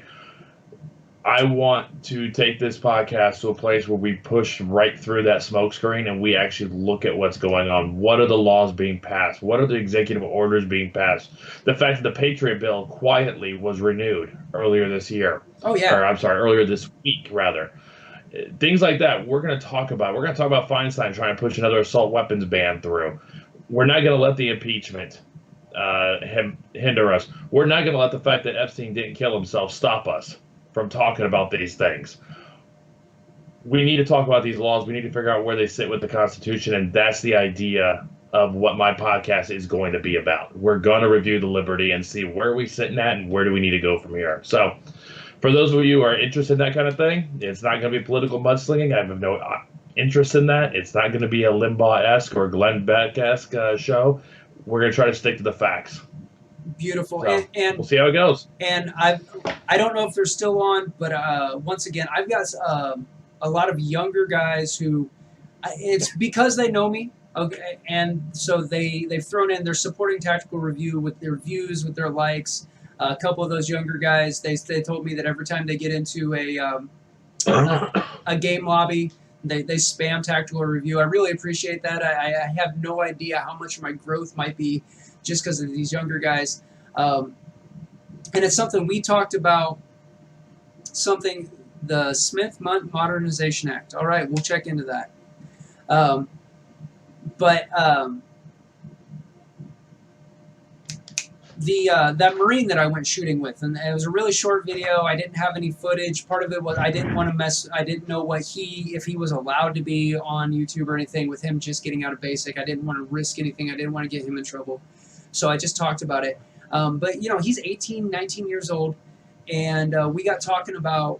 I want to take this podcast to a place where we push right through that smokescreen and we actually look at what's going on. What are the laws being passed? What are the executive orders being passed? The fact that the Patriot Bill quietly was renewed earlier this year. Oh, yeah. Or I'm sorry, earlier this week, rather. Things like that we're going to talk about. We're going to talk about Feinstein trying to push another assault weapons ban through. We're not going to let the impeachment hinder us. We're not going to let the fact that Epstein didn't kill himself stop us from talking about these things. We need to talk about these laws. We need to figure out where they sit with the Constitution, and that's the idea of what my podcast is going to be about. We're going to review the liberty and see where we sitting at and where do we need to go from here. So for those of you who are interested in that kind of thing, it's not going to be political mudslinging. I have no interest in that. It's not going to be a Limbaugh-esque or Glenn Beck-esque show. We're going to try to stick to the facts. Beautiful. So, and we'll see how it goes. And I don't know if they're still on, but once again, I've got a lot of younger guys who, it's because they know me, okay, and so they've thrown in their supporting tactical review with their views, with their likes. A couple of those younger guys, they told me that every time they get into a game lobby, they spam tactical review. I really appreciate that. I have no idea how much my growth might be just because of these younger guys. And it's something we talked about, the Smith Modernization Act. All right, we'll check into that. That Marine that I went shooting with, and it was a really short video. I didn't have any footage. Part of it was I didn't want to mess. I didn't know if he was allowed to be on YouTube or anything with him just getting out of basic. I didn't want to risk anything. I didn't want to get him in trouble. So I just talked about it. But he's 18, 19 years old, and we got talking about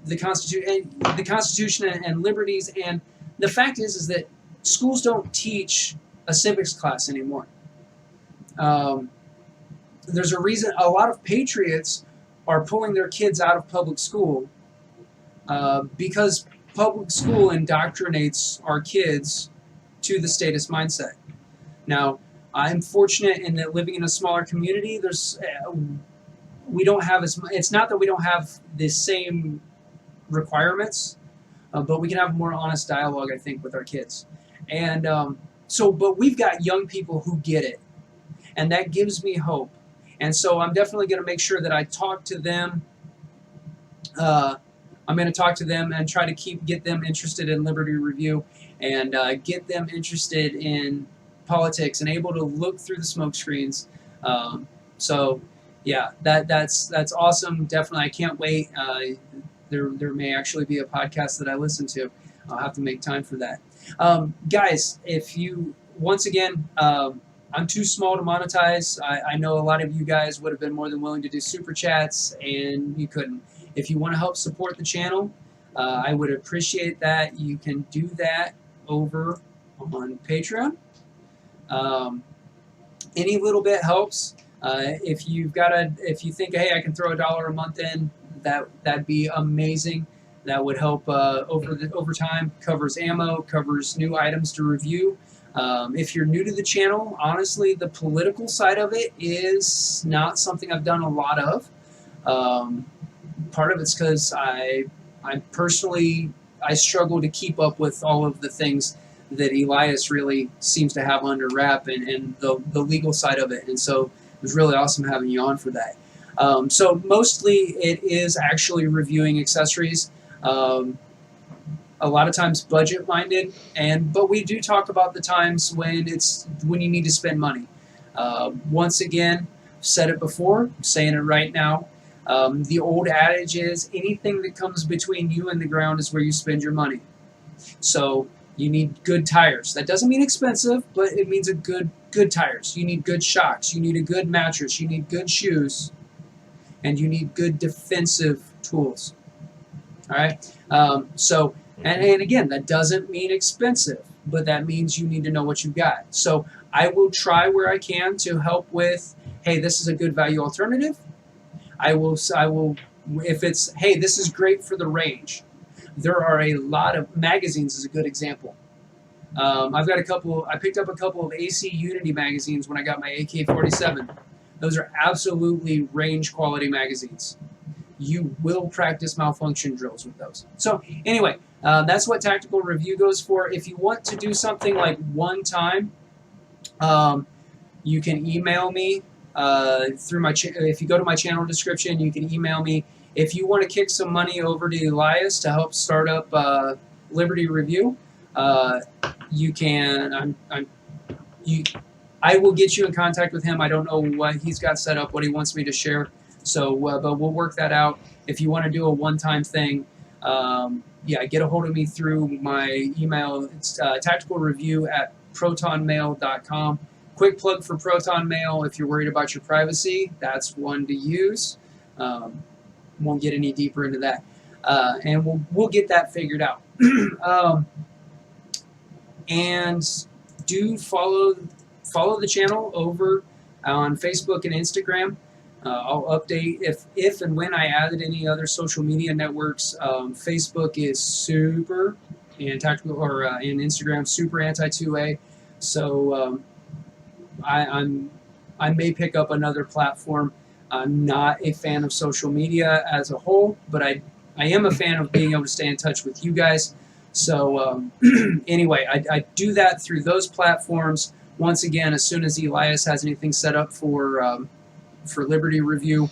the Constitution and liberties. And the fact is that schools don't teach a civics class anymore. There's a reason a lot of patriots are pulling their kids out of public school because public school indoctrinates our kids to the statist mindset. Now, I'm fortunate in that living in a smaller community, we don't have it's not that we don't have the same requirements, but we can have more honest dialogue, I think, with our kids. And but we've got young people who get it, and that gives me hope. And so I'm definitely going to make sure that I talk to them. I'm going to talk to them and try to get them interested in Liberty Review and get them interested in politics and able to look through the smoke screens. So yeah, that's awesome. Definitely, I can't wait. There may actually be a podcast that I listen to. I'll have to make time for that. Guys, once again, I'm too small to monetize. I know a lot of you guys would have been more than willing to do super chats, and you couldn't. If you want to help support the channel, I would appreciate that. You can do that over on Patreon. Any little bit helps. If you think, hey, I can throw $1 a month in, that'd be amazing. That would help over time. Covers ammo, covers new items to review. If you're new to the channel, honestly, the political side of it is not something I've done a lot of. Part of it's because I personally struggle to keep up with all of the things that Elias really seems to have under wrap and the legal side of it. And so it was really awesome having you on for that. So mostly it is actually reviewing accessories. A lot of times budget-minded, but we do talk about the times when you need to spend money. Once again, said it before, I'm saying it right now. The old adage is anything that comes between you and the ground is where you spend your money. So you need good tires. That doesn't mean expensive, but it means good tires. You need good shocks. You need a good mattress. You need good shoes, and you need good defensive tools. All right. And again, that doesn't mean expensive, but that means you need to know what you've got. So I will try where I can to help with, hey, this is a good value alternative. I will, if it's, hey, this is great for the range. There are a lot of magazines is a good example. I picked up a couple of AC Unity magazines when I got my AK-47. Those are absolutely range quality magazines. You will practice malfunction drills with those. So anyway, that's what tactical review goes for. If you want to do something like one time, you can email me through my. If you go to my channel description, you can email me. If you want to kick some money over to Elias to help start up Liberty Review, you can. I will get you in contact with him. I don't know what he's got set up, what he wants me to share. So, but we'll work that out. If you want to do a one-time thing, yeah, get a hold of me through my email. It's tacticalreview@protonmail.com. Quick plug for Proton Mail. If you're worried about your privacy, that's one to use. Won't get any deeper into that, and we'll get that figured out. And do follow the channel over on Facebook and Instagram. I'll update if and when I added any other social media networks. Facebook is super and tactical, or in Instagram super anti-2A. So I may pick up another platform. I'm not a fan of social media as a whole, but I am a fan of being able to stay in touch with you guys. So anyway, I do that through those platforms. Once again, as soon as Elias has anything set up for Liberty Review,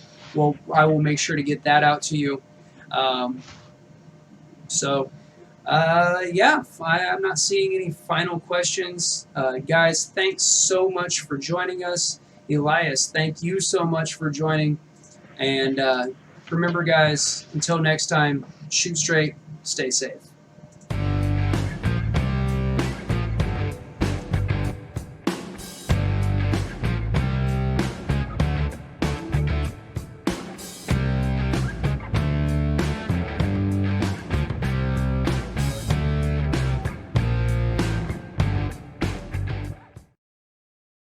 I will make sure to get that out to you. Yeah, I'm not seeing any final questions. Guys, thanks so much for joining us. Elias, thank you so much for joining. And remember, guys, until next time, shoot straight, stay safe.